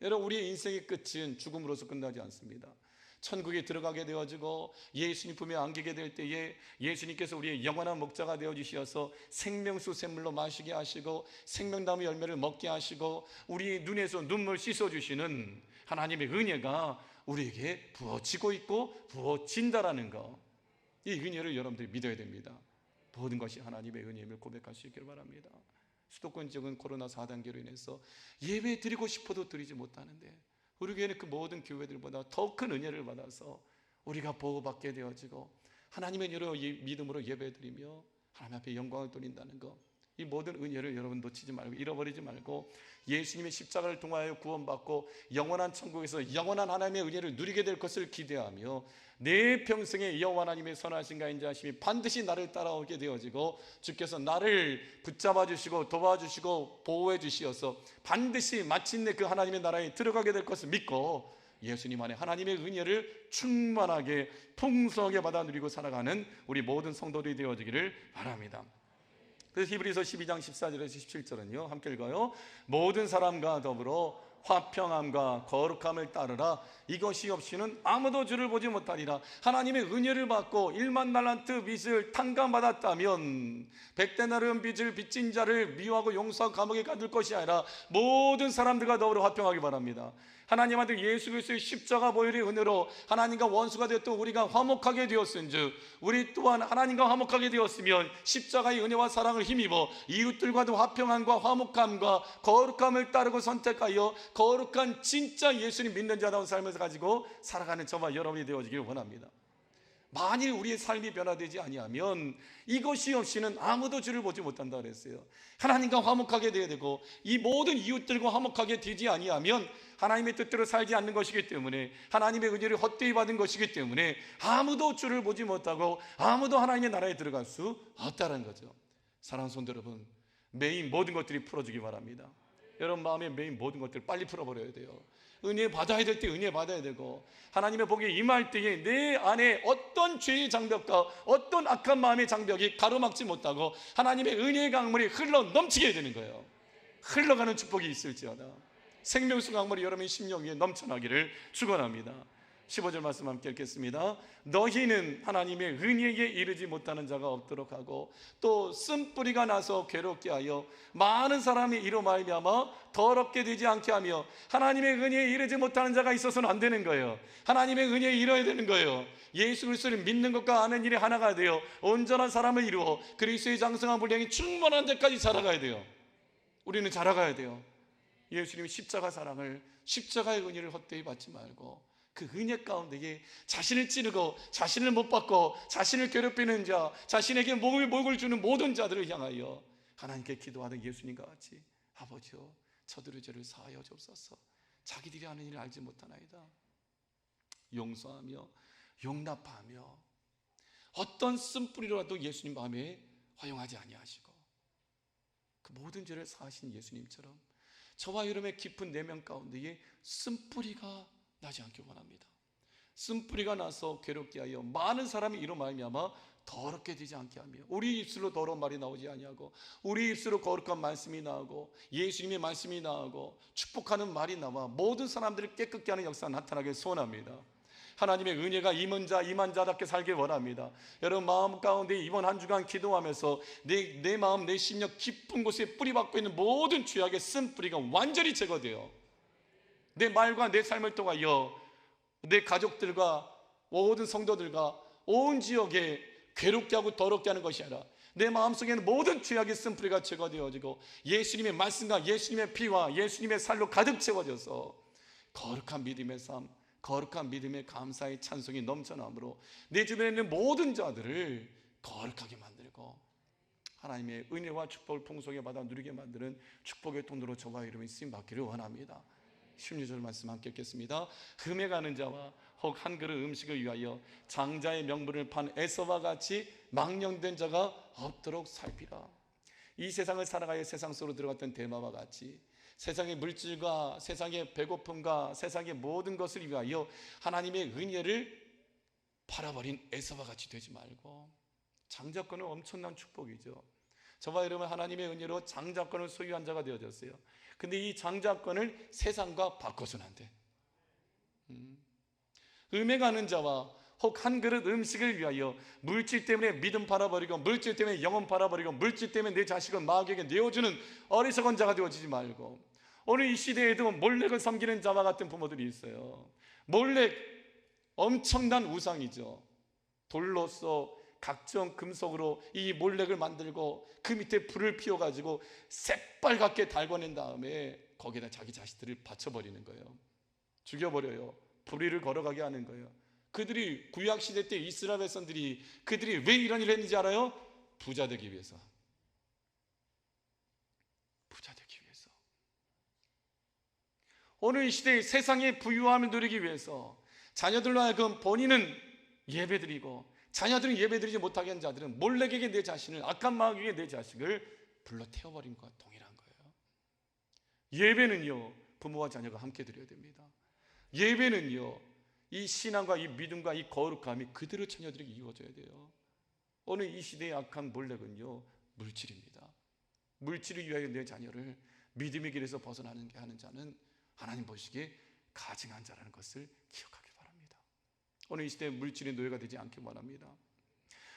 여러분, 우리의 인생의 끝은 죽음으로서 끝나지 않습니다. 천국에 들어가게 되어지고 예수님 품에 안기게 될 때에 예수님께서 우리의 영원한 목자가 되어주셔서 생명수 샘물로 마시게 하시고 생명나무 열매를 먹게 하시고 우리 눈에서 눈물 씻어주시는 하나님의 은혜가 우리에게 부어지고 있고 부어진다라는 거, 이 은혜를 여러분들이 믿어야 됩니다. 모든 것이 하나님의 은혜임을 고백할 수 있기를 바랍니다. 수도권 지역은 코로나 4단계로 인해서 예배 드리고 싶어도 드리지 못하는데, 우리 교회는 그 모든 교회들보다 더 큰 은혜를 받아서 우리가 보호받게 되어지고 하나님의 은혜로 믿음으로 예배드리며 하나님 앞에 영광을 돌린다는 것, 이 모든 은혜를 여러분 놓치지 말고 잃어버리지 말고 예수님의 십자가를 통하여 구원받고 영원한 천국에서 영원한 하나님의 은혜를 누리게 될 것을 기대하며 내 평생에 여호와 하나님의 선하신가 인자하심이 반드시 나를 따라오게 되어지고 주께서 나를 붙잡아 주시고 도와주시고 보호해 주시어서 반드시 마침내 그 하나님의 나라에 들어가게 될 것을 믿고 예수님 안에 하나님의 은혜를 충만하게 풍성하게 받아 누리고 살아가는 우리 모든 성도들이 되어지기를 바랍니다. 그래서 히브리서 12장 14절에서 17절은요, 함께 읽어요. 모든 사람과 더불어 화평함과 거룩함을 따르라. 이것이 없이는 아무도 주를 보지 못하리라. 하나님의 은혜를 받고 1만 달란트 빚을 탕감받았다면 100데나리온 빚을 빚진 자를 미워하고 용서하고 감옥에 가둘 것이 아니라 모든 사람들과 더불어 화평하기 바랍니다. 하나님 아들 예수 그리스도의 십자가 보혈의 은혜로 하나님과 원수가 되었던 우리가 화목하게 되었은즉, 우리 또한 하나님과 화목하게 되었으면 십자가의 은혜와 사랑을 힘입어 이웃들과도 화평함과 화목함과 거룩함을 따르고 선택하여 거룩한 진짜 예수님 믿는 자다운 삶을 가지고 살아가는 저와 여러분이 되어지기를 원합니다. 만일 우리의 삶이 변화되지 아니하면 이것이 없이는 아무도 주를 보지 못한다 그랬어요. 하나님과 화목하게 되어야 되고 이 모든 이웃들과 화목하게 되지 아니하면 하나님의 뜻대로 살지 않는 것이기 때문에, 하나님의 은혜를 헛되이 받은 것이기 때문에 아무도 주를 보지 못하고 아무도 하나님의 나라에 들어갈 수 없다는 거죠. 사랑하는 성도 여러분, 메인 모든 것들이 풀어주기 바랍니다. 여러분 마음에 메인 모든 것들을 빨리 풀어버려야 돼요. 은혜 받아야 될 때 은혜 받아야 되고, 하나님의 복에 임할 때에 내 안에 어떤 죄의 장벽과 어떤 악한 마음의 장벽이 가로막지 못하고 하나님의 은혜의 강물이 흘러 넘치게 되는 거예요. 흘러가는 축복이 있을지어다. 생명수 강물이 여러분의 심령 위에 넘쳐나기를 축원합니다. 15절 말씀 함께 읽겠습니다. 너희는 하나님의 은혜에 이르지 못하는 자가 없도록 하고 또 쓴뿌리가 나서 괴롭게 하여 많은 사람이 이로 말미암아 더럽게 되지 않게 하며 하나님의 은혜에 이르지 못하는 자가 있어서는 안 되는 거예요. 하나님의 은혜에 이뤄야 되는 거예요. 예수 그리스도를 믿는 것과 아는 일이 하나가 되어 온전한 사람을 이루어 그리스도의 장성한 분량이 충만한 데까지 자라가야 돼요. 우리는 자라가야 돼요. 예수님이 십자가 사랑을, 십자가의 은혜를 헛되이 받지 말고 그 은혜 가운데에 자신을 찌르고 자신을 못 받고 자신을 괴롭히는 자, 자신에게 목을 주는 모든 자들을 향하여 하나님께 기도하던 예수님과 같이 아버지여 저들의 죄를 사하여 주옵소서. 자기들이 하는 일을 알지 못하나이다. 용서하며 용납하며 어떤 쓴뿌리로라도 예수님 마음에 허용하지 아니하시고 그 모든 죄를 사하신 예수님처럼 저와 여러분의 깊은 내면 가운데에 쓴뿌리가 나지 않길 원합니다. 쓴뿌리가 나서 괴롭게 하여 많은 사람이 이로 말미암아 더럽게 되지 않게 하며 우리 입술로 더러운 말이 나오지 아니하고 우리 입술로 거룩한 말씀이 나오고 예수님의 말씀이 나오고 축복하는 말이 나와 모든 사람들을 깨끗게 하는 역사가 나타나길 소원합니다. 하나님의 은혜가 임한 자답게 살길 원합니다. 여러분 마음 가운데 이번 한 주간 기도하면서 내 마음 내 심령 깊은 곳에 뿌리박고 있는 모든 죄악의 쓴뿌리가 완전히 제거돼요. 내 말과 내 삶을 통하여 내 가족들과 모든 성도들과 온 지역에 괴롭게 하고 더럽게 하는 것이 아니라 내 마음속에는 모든 죄악의 쓴뿌리가 제거되어지고 예수님의 말씀과 예수님의 피와 예수님의 살로 가득 채워져서 거룩한 믿음의 삶, 거룩한 믿음의 감사의 찬송이 넘쳐나므로 내 주변에 있는 모든 자들을 거룩하게 만들고 하나님의 은혜와 축복을 풍성하게 받아 누리게 만드는 축복의 통로로 저와 이름이 쓰임받기를 원합니다. 16절 말씀 함께 읽겠습니다. 금에 가는 자와 혹 한 그릇 음식을 위하여 장자의 명분을 판 에서와 같이 망령된 자가 없도록 살피라. 이 세상을 살아가야 세상 속으로 들어갔던 대마와 같이 세상의 물질과 세상의 배고픔과 세상의 모든 것을 위하여 하나님의 은혜를 팔아버린 에서와 같이 되지 말고 장자권은 엄청난 축복이죠. 저와 여러분 하나님의 은혜로 장자권을 소유한 자가 되어졌어요. 근데 이 장자권을 세상과 바꿔서는 안 돼. 음에 가는 자와 혹 한 그릇 음식을 위하여 물질 때문에 믿음 팔아버리고 물질 때문에 영혼 팔아버리고 물질 때문에 내 자식을 마귀에게 내어주는 어리석은 자가 되어지지 말고 오늘 이 시대에도 몰렉을 섬기는 자와 같은 부모들이 있어요. 몰렉 엄청난 우상이죠. 돌로서 각종 금속으로 이 몰렉을 만들고 그 밑에 불을 피워가지고 새빨갛게 달궈낸 다음에 거기에다 자기 자식들을 바쳐버리는 거예요. 죽여버려요. 불의를 걸어가게 하는 거예요. 그들이 구약시대 때 이스라엘 백성들이 그들이 왜 이런 일을 했는지 알아요? 부자 되기 위해서. 부자 되기 위해서. 오늘 이 시대의 세상의 부유함을 누리기 위해서 자녀들로 하여금 본인은 예배드리고 자녀들은 예배드리지 못하게 한 자들은 몰렉에게 내 자신을 악한 마귀에게 내 자식을 불러 태워버린 것과 동일한 거예요. 예배는요 부모와 자녀가 함께 드려야 됩니다. 예배는요 이 신앙과 이 믿음과 이 거룩함이 그대로 자녀들에게 이루어져야 돼요. 오늘 이 시대의 악한 몰렉은요 물질입니다. 물질을 위하여 내 자녀를 믿음의 길에서 벗어나는 게 하는 자는 하나님 보시기에 가증한 자라는 것을 기억하길 바랍니다. 오늘 이 시대에 물질의 노예가 되지 않길 원합니다.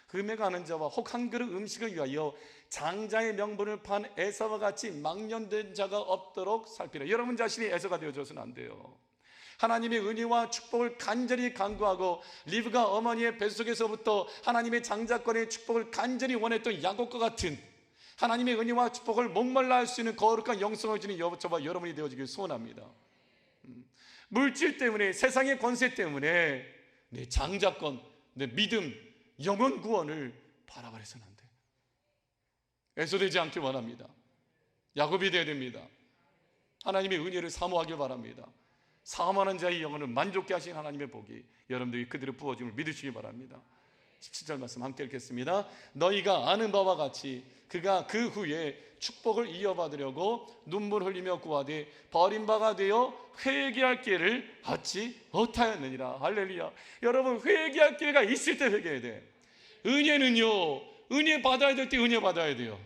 금에 가는 자와 혹 한 그릇 음식을 위하여 장자의 명분을 판 에서와 같이 망령된 자가 없도록 살피라. 여러분 자신이 에서가 되어져서는 안 돼요. 하나님의 은혜와 축복을 간절히 간구하고 리브가 어머니의 뱃속에서부터 하나님의 장자권의 축복을 간절히 원했던 야곱과 같은 하나님의 은혜와 축복을 목말라 할 수 있는 거룩한 영성을 주는 저와 여러분이 되어지길 소원합니다. 물질 때문에 세상의 권세 때문에 내 장자권, 내 믿음, 영혼 구원을 팔아버려서는 안 돼. 애소되지 않길 원합니다. 야곱이 되어야 됩니다. 하나님의 은혜를 사모하길 바랍니다. 사모하는 자의 영혼을 만족케 하신 하나님의 복이 여러분들이 그들의 부어짐을 믿으시기 바랍니다. 17절 말씀 함께 읽겠습니다. 너희가 아는 바와 같이 그가 그 후에 축복을 이어받으려고 눈물 흘리며 구하되 버린 바가 되어 회개할 기회를 얻지 못하였느니라. 할렐루야. 여러분 회개할 기회가 있을 때 회개해야 돼. 은혜는요 은혜 받아야 될 때 은혜 받아야 돼요.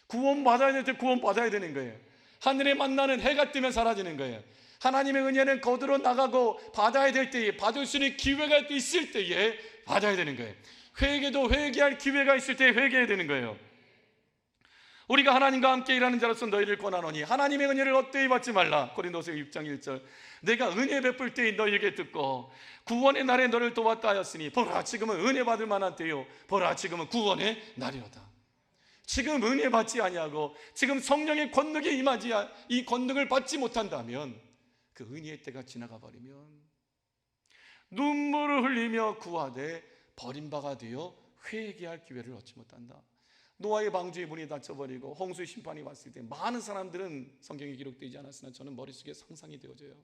구원 받아야 될 때 구원 받아야 되는 거예요. 하늘에 만나는 해가 뜨면 사라지는 거예요. 하나님의 은혜는 거두러 나가고 받아야 될 때에, 받을 수 있는 기회가 있을 때에 받아야 되는 거예요. 회개도 회개할 기회가 있을 때에 회개해야 되는 거예요. 우리가 하나님과 함께 일하는 자로서 너희를 권하노니 하나님의 은혜를 헛되이 받지 말라. 고린도서 6장 1절. 내가 은혜 베풀 때에 너희에게 듣고 구원의 날에 너를 도왔다 하였으니 보라 지금은 은혜 받을 만한 때요, 보라 지금은 구원의 날이로다. 지금 은혜 받지 아니하고 지금 성령의 권능에 임하지, 이 권능을 받지 못한다면 그 은혜의 때가 지나가 버리면 눈물을 흘리며 구하되 버림바가 되어 회개할 기회를 얻지 못한다. 노아의 방주의 문이 닫혀버리고 홍수의 심판이 왔을 때 많은 사람들은 성경에 기록되지 않았으나 저는 머릿속에 상상이 되어져요.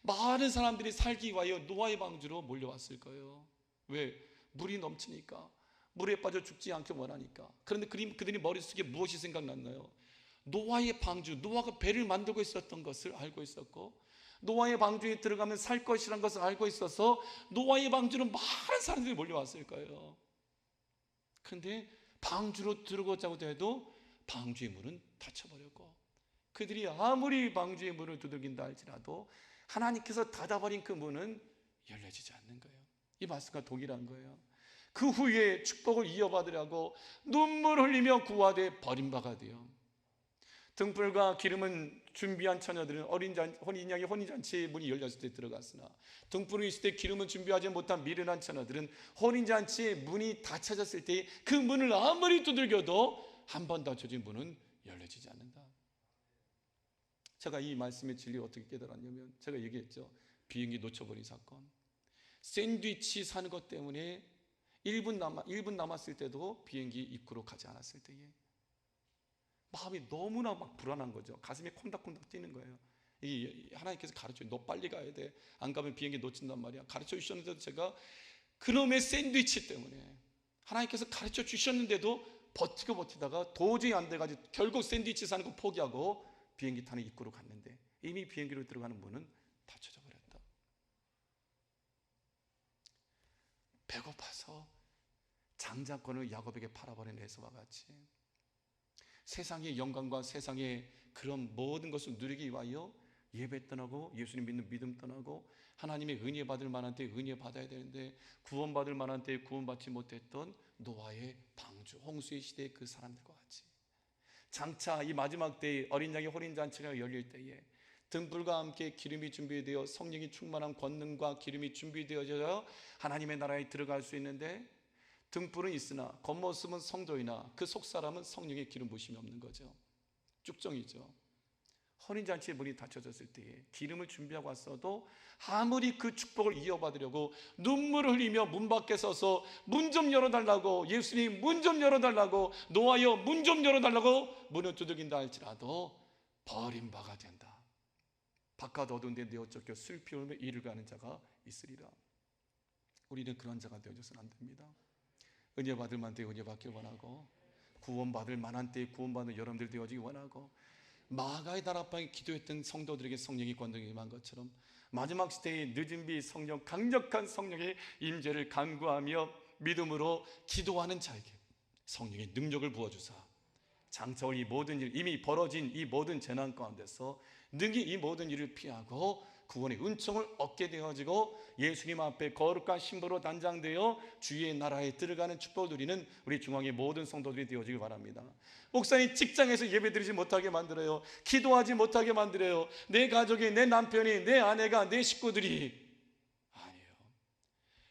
많은 사람들이 살기 위하여 노아의 방주로 몰려왔을 거예요. 왜? 물이 넘치니까, 물에 빠져 죽지 않게 원하니까. 그런데 그들이 머릿속에 무엇이 생각났나요? 노아의 방주, 노아가 배를 만들고 있었던 것을 알고 있었고, 노아의 방주에 들어가면 살 것이라는 것을 알고 있어서 노아의 방주는 많은 사람들이 몰려왔을 거예요. 그런데 방주로 들어가자고 해도 방주의 문은 닫혀버렸고, 그들이 아무리 방주의 문을 두들긴다 할지라도 하나님께서 닫아버린 그 문은 열려지지 않는 거예요. 이 말씀과 동일한 거예요. 그 후에 축복을 이어받으려고 눈물 흘리며 구하되 버림바가 되어, 등불과 기름은 준비한 처녀들은 혼인양의 혼인잔치의 문이 열렸을 때 들어갔으나 등불이 있을 때 기름은 준비하지 못한 미련한 처녀들은 혼인잔치의 문이 닫혀졌을 때 그 문을 아무리 두들겨도 한 번 닫혀진 문은 열려지지 않는다. 제가 이 말씀의 진리를 어떻게 깨달았냐면, 제가 얘기했죠. 비행기 놓쳐버린 사건. 샌드위치 사는 것 때문에 1분 남았을 때도 비행기 입구로 가지 않았을 때에 마음이 너무나 막 불안한 거죠. 가슴이 콩닥콩닥 뛰는 거예요. 하나님께서 가르쳐요. 너 빨리 가야 돼. 안 가면 비행기 놓친단 말이야. 가르쳐 주셨는데도 제가 그놈의 샌드위치 때문에, 하나님께서 가르쳐 주셨는데도 버티다가 도저히 안 돼가지고 결국 샌드위치 사는 거 포기하고 비행기 타는 입구로 갔는데 이미 비행기로 들어가는 문은 닫혀져 버렸다. 배고파서 장자권을 야곱에게 팔아버린 에서와 같이 세상의 영광과 세상의 그런 모든 것을 누리기 위하여 예배 떠나고 예수님 믿는 믿음 떠나고 하나님의 은혜 받을 만한 때에 은혜 받아야 되는데 구원 받을 만한 때에 구원 받지 못했던 노아의 방주, 홍수의 시대의 그 사람들과 같이 장차 이 마지막 때에 어린 양의 혼인잔치가 열릴 때에 등불과 함께 기름이 준비되어 성령이 충만한 권능과 기름이 준비되어져 하나님의 나라에 들어갈 수 있는데, 등불은 있으나 겉모습은 성도이나 그 속사람은 성령의 기름 부심이 없는 거죠. 쭉정이죠. 혼인잔치의 문이 닫혀졌을 때에 기름을 준비하고 왔어도 아무리 그 축복을 이어받으려고 눈물을 흘리며 문 밖에 서서 문 좀 열어달라고, 예수님 문 좀 열어달라고, 노아여 문 좀 열어달라고 문을 두들긴다 할지라도 버림바가 된다. 바깥 어두운데 내 어쩌겨 슬피 울며 이를 가는 자가 있으리라. 우리는 그런 자가 되어져서는 안 됩니다. 은혜 받을 만한 때에 은혜 받길 원하고, 구원 받을 만한 때에 구원 받는 여러분들 되어지기 원하고, 마가의 다락방에 기도했던 성도들에게 성령이 권능이 임한 것처럼 마지막 시대의 늦은 비 성령, 강력한 성령의 임재를 간구하며 믿음으로 기도하는 자에게 성령의 능력을 부어주사 장차 올 이 모든 일, 이미 벌어진 이 모든 재난 가운데서 능히 이 모든 일을 피하고 구원의 은총을 얻게 되어지고 예수님 앞에 거룩한 신부로 단장되어 주의 나라에 들어가는 축복을 누리는 우리 중앙의 모든 성도들이 되어지길 바랍니다. 목사님 직장에서 예배드리지 못하게 만들어요. 기도하지 못하게 만들어요. 내 가족이, 내 남편이, 내 아내가, 내 식구들이. 아니에요.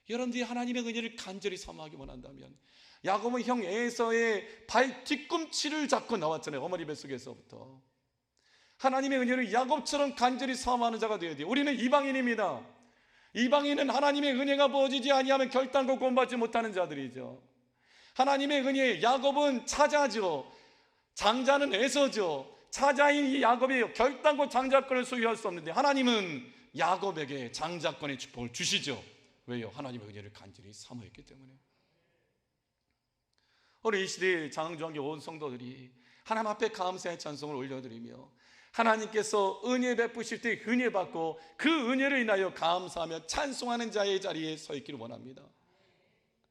여러분들이 하나님의 은혜를 간절히 사모하기 원한다면, 야곱은 형 에서의 발 뒤꿈치를 잡고 나왔잖아요. 어머니 뱃속에서부터. 하나님의 은혜를 야곱처럼 간절히 사모하는 자가 되어야 돼요. 우리는 이방인입니다. 이방인은 하나님의 은혜가 부어지지 아니하면 결단코 구원받지 못하는 자들이죠. 하나님의 은혜, 야곱은 차자죠. 장자는 에서죠. 차자인 이 야곱이 결단코 장자권을 소유할 수 없는데 하나님은 야곱에게 장자권의 축복을 주시죠. 왜요? 하나님의 은혜를 간절히 사모했기 때문에. 오늘 이 시대의 장정의 온 성도들이 하나님 앞에 감사의 찬송을 올려드리며 하나님께서 은혜 베푸실 때 은혜 받고 그 은혜를 인하여 감사하며 찬송하는 자의 자리에 서 있기를 원합니다.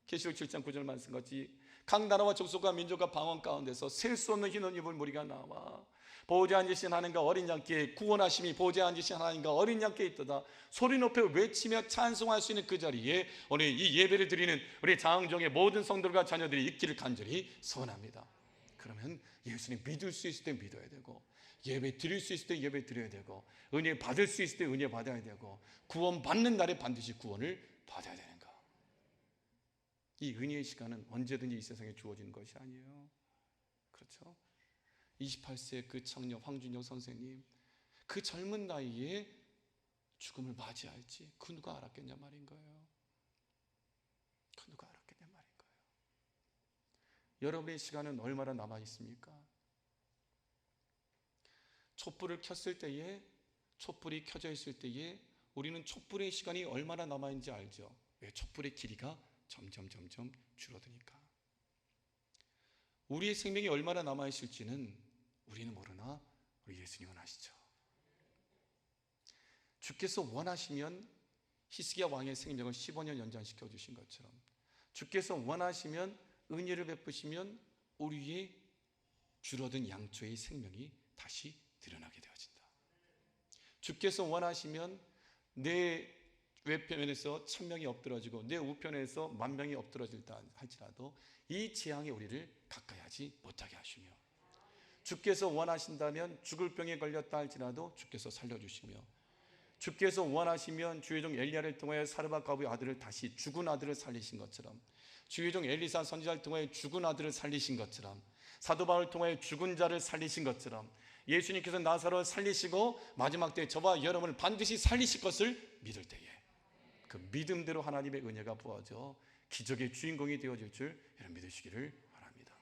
계시록 7장 9절 말씀같이 각 나라와 족속과 민족과 방언 가운데서 셀 수 없는 흰 옷 입은 무리가 나와 보좌에 앉으신 하나님과 어린 양께 구원하심이 보좌에 앉으신 하나님과 어린 양께 있도다. 소리 높여 외치며 찬송할 수 있는 그 자리에 오늘 이 예배를 드리는 우리 장흥정의 모든 성도들과 자녀들이 있기를 간절히 소원합니다. 그러면 예수님 믿을 수 있을 때 믿어야 되고, 예배 드릴 수 있을 때 예배 드려야 되고, 은혜 받을 수 있을 때 은혜 받아야 되고, 구원 받는 날에 반드시 구원을 받아야 되는 거. 이 은혜의 시간은 언제든지 이 세상에 주어지는 것이 아니에요. 그렇죠? 28세 그 청년 황준영 선생님, 그 젊은 나이에 죽음을 맞이할지 그 누가 알았겠냐 말인 거예요. 그 누가 알았겠냐 말인 거예요. 여러분의 시간은 얼마나 남아 있습니까? 촛불을 켰을 때에, 촛불이 켜져 있을 때에 우리는 촛불의 시간이 얼마나 남아 있는지 알죠? 왜? 촛불의 길이가 점점 줄어드니까. 우리의 생명이 얼마나 남아 있을지는 우리는 모르나 우리 예수님은 아시죠. 주께서 원하시면 히스기야 왕의 생명을 15년 연장시켜 주신 것처럼, 주께서 원하시면 은혜를 베푸시면 우리의 줄어든 양초의 생명이 다시 드러나게 되어진다. 주께서 원하시면 내 외편에서 1000명이 엎드러지고 내 우편에서 10,000명이 엎드러질다 할지라도 이 재앙에 우리를 가까이 하지 못하게 하시며, 주께서 원하신다면 죽을 병에 걸렸다 할지라도 주께서 살려주시며, 주께서 원하시면 주의 종 엘리야를 통하여 사르밧 과부의 아들을 다시 죽은 아들을 살리신 것처럼, 주의 종 엘리사 선지자를 통하여 죽은 아들을 살리신 것처럼, 사도 바울을 통하여 죽은 자를 살리신 것처럼 예수님께서 나사로를 살리시고 마지막 때에 저와 여러분을 반드시 살리실 것을 믿을 때에 그 믿음대로 하나님의 은혜가 부어져 기적의 주인공이 되어질 줄 여러분 믿으시기를 바랍니다.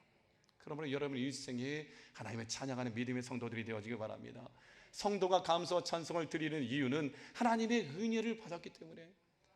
그러므로 여러분 일생에 하나님을 찬양하는 믿음의 성도들이 되어지길 바랍니다. 성도가 감사와 찬송을 드리는 이유는 하나님의 은혜를 받았기 때문에,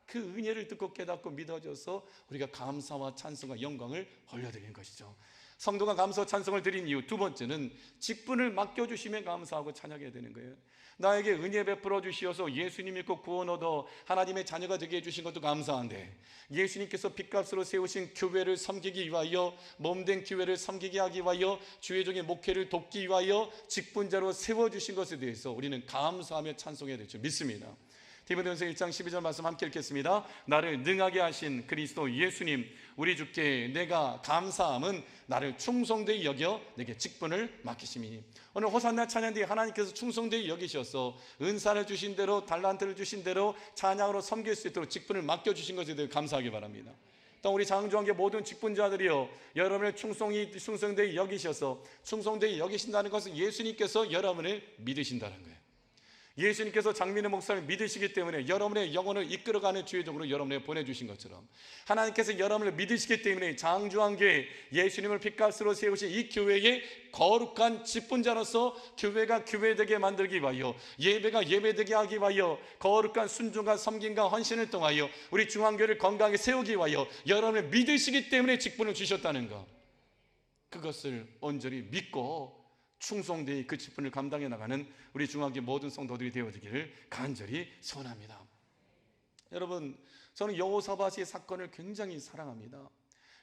그 은혜를 듣고 깨닫고 믿어져서 우리가 감사와 찬송과 영광을 올려드리는 것이죠. 성도가 감사와 찬송을 드린 이유 두 번째는 직분을 맡겨주시면 감사하고 찬양해야 되는 거예요. 나에게 은혜 베풀어 주시어서 예수님 믿고 구원 얻어 하나님의 자녀가 되게 해주신 것도 감사한데, 예수님께서 핏값으로 세우신 교회를 섬기기 위하여, 몸된 교회를 섬기게 하기 위하여, 주의 종의 목회를 돕기 위하여 직분자로 세워주신 것에 대해서 우리는 감사하며 찬송해야 될 줄 믿습니다. 디모데전서 1장 12절 말씀 함께 읽겠습니다. 나를 능하게 하신 그리스도 예수님 우리 주께 내가 감사함은 나를 충성되이 여겨 내게 직분을 맡기심이니. 오늘 호산나 찬양대에 하나님께서 충성되이 여기셔서 은사를 주신 대로, 달란트를 주신 대로 찬양으로 섬길 수 있도록 직분을 맡겨주신 것에 대해 감사하기 바랍니다. 또 우리 장주한계 모든 직분자들이여, 여러분을 충성되이 여기셔서, 충성되이 여기신다는 것은 예수님께서 여러분을 믿으신다는 거예요. 예수님께서 장민호 목사를 믿으시기 때문에 여러분의 영혼을 이끌어가는 주의 종으로 여러분을 보내주신 것처럼, 하나님께서 여러분을 믿으시기 때문에 장주한교회 예수님을 핏값으로 세우신 이 교회의 거룩한 직분자로서 교회가 교회되게 만들기 위하여, 예배가 예배되게 하기 위하여, 거룩한 순종과 섬김과 헌신을 통하여 우리 중앙교회를 건강하게 세우기 위하여 여러분을 믿으시기 때문에 직분을 주셨다는 것, 그것을 온전히 믿고 충성되이 그 직분을 감당해 나가는 우리 중앙교회 모든 성도들이 되어지기를 간절히 소원합니다. 여러분, 저는 여호사밧의 사건을 굉장히 사랑합니다.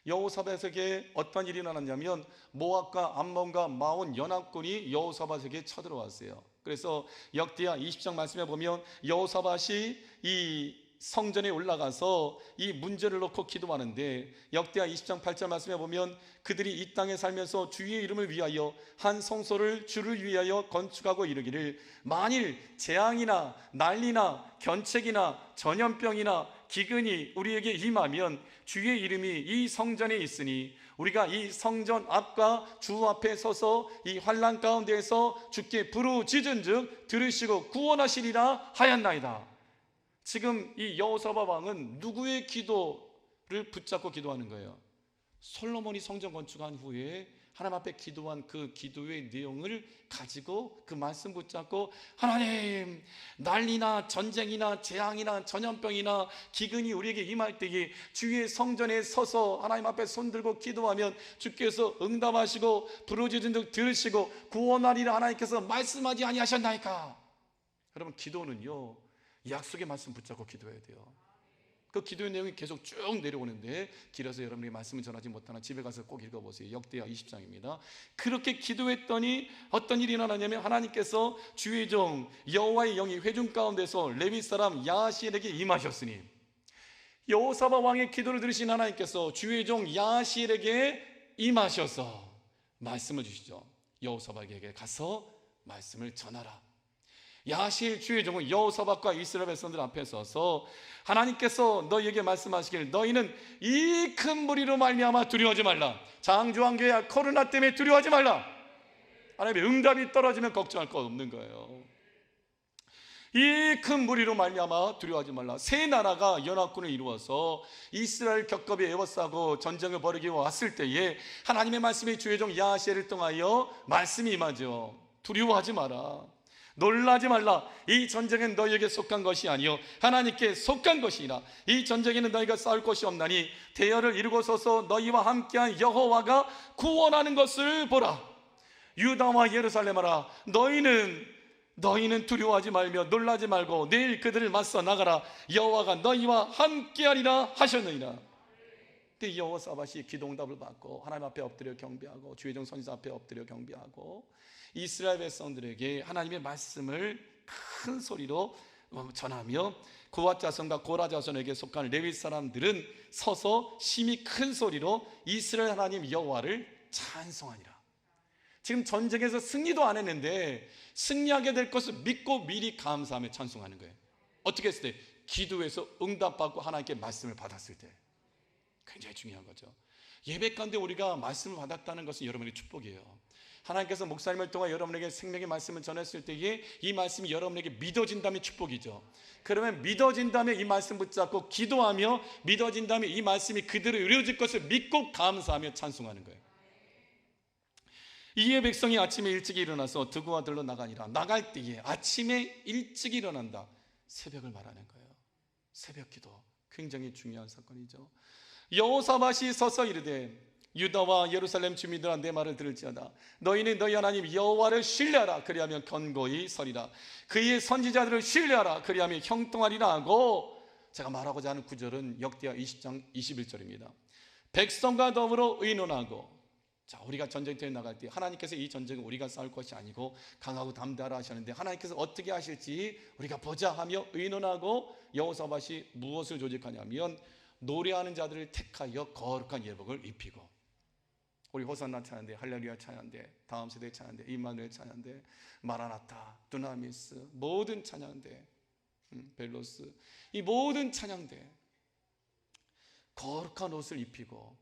여호사밧에게 어떤 일이 일어났냐면, 모압과 암몬과 마온 연합군이 여호사밧에게 쳐들어왔어요. 그래서 역대하 20장 말씀에 보면 여호사밧이 이 성전에 올라가서 이 문제를 놓고 기도하는데, 역대하 20장 8절 말씀에 보면 그들이 이 땅에 살면서 주의 이름을 위하여 한 성소를 주를 위하여 건축하고 이르기를, 만일 재앙이나 난리나 견책이나 전염병이나 기근이 우리에게 임하면 주의 이름이 이 성전에 있으니 우리가 이 성전 앞과 주 앞에 서서 이 환난 가운데에서 주께 부르짖은즉 들으시고 구원하시리라 하였나이다. 지금 이 여호사밧 왕은 누구의 기도를 붙잡고 기도하는 거예요? 솔로몬이 성전 건축한 후에 하나님 앞에 기도한 그 기도의 내용을 가지고 그 말씀 붙잡고, 하나님, 난리나 전쟁이나 재앙이나 전염병이나 기근이 우리에게 임할 때에 주의 성전에 서서 하나님 앞에 손들고 기도하면 주께서 응답하시고 부르짖은 듯 들으시고 구원하리라 하나님께서 말씀하지 아니하셨나이까. 여러분, 기도는요, 약속의 말씀 붙잡고 기도해야 돼요. 그 기도의 내용이 계속 쭉 내려오는데 길어서 여러분이 말씀을 전하지 못하나 집에 가서 꼭 읽어보세요. 역대하 20장입니다. 그렇게 기도했더니 어떤 일이 일어나냐면 하나님께서 주의 종 여호와의 영이 회중 가운데서 레위 사람 야시엘에게 임하셨으니, 여호사밧 왕의 기도를 들으신 하나님께서 주의 종 야시엘에게 임하셔서 말씀을 주시죠. 여호사밧에게 가서 말씀을 전하라. 야시엘 주의 종은 여호사밧과 이스라엘 백성들 앞에 서서 하나님께서 너희에게 말씀하시길 너희는 이 큰 무리로 말미암아 두려워하지 말라. 장조한교회야, 코로나 때문에 두려워하지 말라. 하나님의 응답이 떨어지면 걱정할 것 없는 거예요. 이 큰 무리로 말미암아 두려워하지 말라. 세 나라가 연합군을 이루어서 이스라엘 격겁에 에워싸고 전쟁을 벌이기 왔을 때에 하나님의 말씀이 주의 종 야시엘을 통하여 말씀이 임하죠. 두려워하지 마라. 놀라지 말라. 이 전쟁은 너희에게 속한 것이 아니요 하나님께 속한 것이라. 이 전쟁에는 너희가 싸울 것이 없나니 대열을 이루고 서서 너희와 함께한 여호와가 구원하는 것을 보라. 유다와 예루살렘아라, 너희는 두려워하지 말며 놀라지 말고 내일 그들을 맞서 나가라. 여호와가 너희와 함께하리라 하셨느니라. 그때 여호사밧이 기도응답을 받고 하나님 앞에 엎드려 경배하고 주의 종 선지자 앞에 엎드려 경배하고 이스라엘 백성들에게 하나님의 말씀을 큰 소리로 전하며 고앗 자손과 고라 자손에게 속한 레위 사람들은 서서 심히 큰 소리로 이스라엘 하나님 여호와를 찬송하니라. 지금 전쟁에서 승리도 안 했는데 승리하게 될 것을 믿고 미리 감사하며 찬송하는 거예요. 어떻게 했을 때? 기도해서 응답받고 하나님께 말씀을 받았을 때. 굉장히 중요한 거죠. 예배 가운데 우리가 말씀을 받았다는 것은 여러분의 축복이에요. 하나님께서 목사님을 통해 여러분에게 생명의 말씀을 전했을 때에 이 말씀이 여러분에게 믿어진다면 축복이죠. 그러면 믿어진다면 이 말씀 붙잡고 기도하며 믿어진다면 이 말씀이 그대로 이루어질 것을 믿고 감사하며 찬송하는 거예요. 이에 백성이 아침에 일찍 일어나서 드구와 들로 나가니라. 나갈 때에 아침에 일찍 일어난다. 새벽을 말하는 거예요. 새벽 기도 굉장히 중요한 사건이죠. 여호사밧이 서서 이르되 유다와 예루살렘 주민들아 내 말을 들을지어다. 너희는 너희 하나님 여호와를 신뢰하라. 그리하면 견고히 서리라. 그의 선지자들을 신뢰하라. 그리하면 형통하리라 하고, 제가 말하고자 하는 구절은 역대하 20장 21절입니다. 백성과 더불어 의논하고, 자, 우리가 전쟁터에 나갈 때 하나님께서 이 전쟁은 우리가 싸울 것이 아니고 강하고 담대하라 하셨는데 하나님께서 어떻게 하실지 우리가 보자 하며 의논하고 여호사밧이 무엇을 조직하냐면 노래하는 자들을 택하여 거룩한 예복을 입히고, 우리 호산나 찬양대, 할렐루야 찬양대, 다음 세대 찬양대, 임마누엘 찬양대, 마라나타, 두나미스, 모든 찬양대, 벨로스, 이 모든 찬양대 거룩한 옷을 입히고,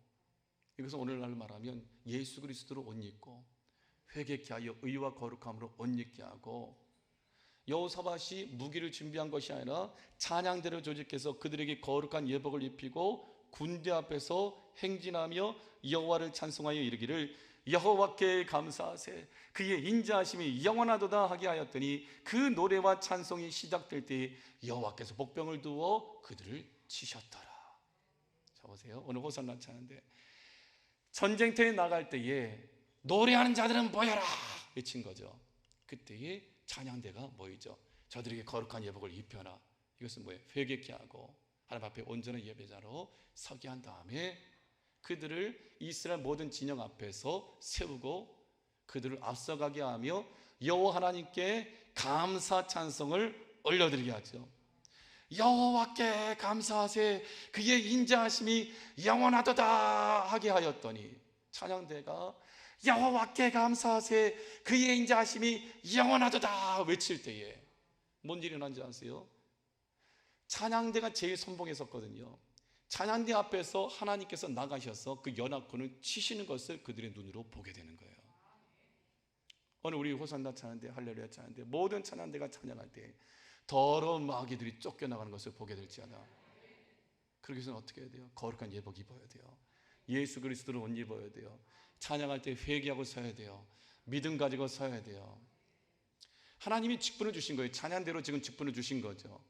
이것은 오늘날 말하면 예수 그리스도로 옷 입고 회개케 하여 의와 거룩함으로 옷 입게 하고, 여호사밧이 무기를 준비한 것이 아니라 찬양대를 조직해서 그들에게 거룩한 예복을 입히고 군대 앞에서 행진하며 여호와를 찬송하여 이르기를 여호와께 감사하세 그의 인자하심이 영원하도다 하게 하였더니 그 노래와 찬송이 시작될 때 여호와께서 복병을 두어 그들을 치셨더라. 자 보세요. 오늘 호산나 찬양대 전쟁터에 나갈 때에 노래하는 자들은 모여라 외친 거죠. 그때에 찬양대가 모이죠. 저들에게 거룩한 예복을 입혀라. 이것은 뭐예요? 회개케 하고 하나님 앞에 온전한 예배자로 서게 한 다음에 그들을 이스라엘 모든 진영 앞에서 세우고 그들을 앞서가게 하며 여호와 하나님께 감사 찬송을 올려드리게 하죠. 여호와께 감사하세 그의 인자하심이 영원하도다 하게 하였더니 찬양대가 여호와께 감사하세 그의 인자하심이 영원하도다 외칠 때에 뭔 일이 일어난지 아세요? 찬양대가 제일 선봉에 섰거든요. 찬양대 앞에서 하나님께서 나가셔서 그 연합군을 치시는 것을 그들의 눈으로 보게 되는 거예요. 오늘 우리 호산나 찬양대, 할렐루야 찬양대, 모든 찬양대가 찬양할 때 더러운 마귀들이 쫓겨나가는 것을 보게 될지어다. 그러기 위해서는 어떻게 해야 돼요? 거룩한 예복 입어야 돼요. 예수 그리스도를 옷 입어야 돼요. 찬양할 때 회개하고 서야 돼요. 믿음 가지고 서야 돼요. 하나님이 직분을 주신 거예요. 찬양대로 지금 직분을 주신 거죠.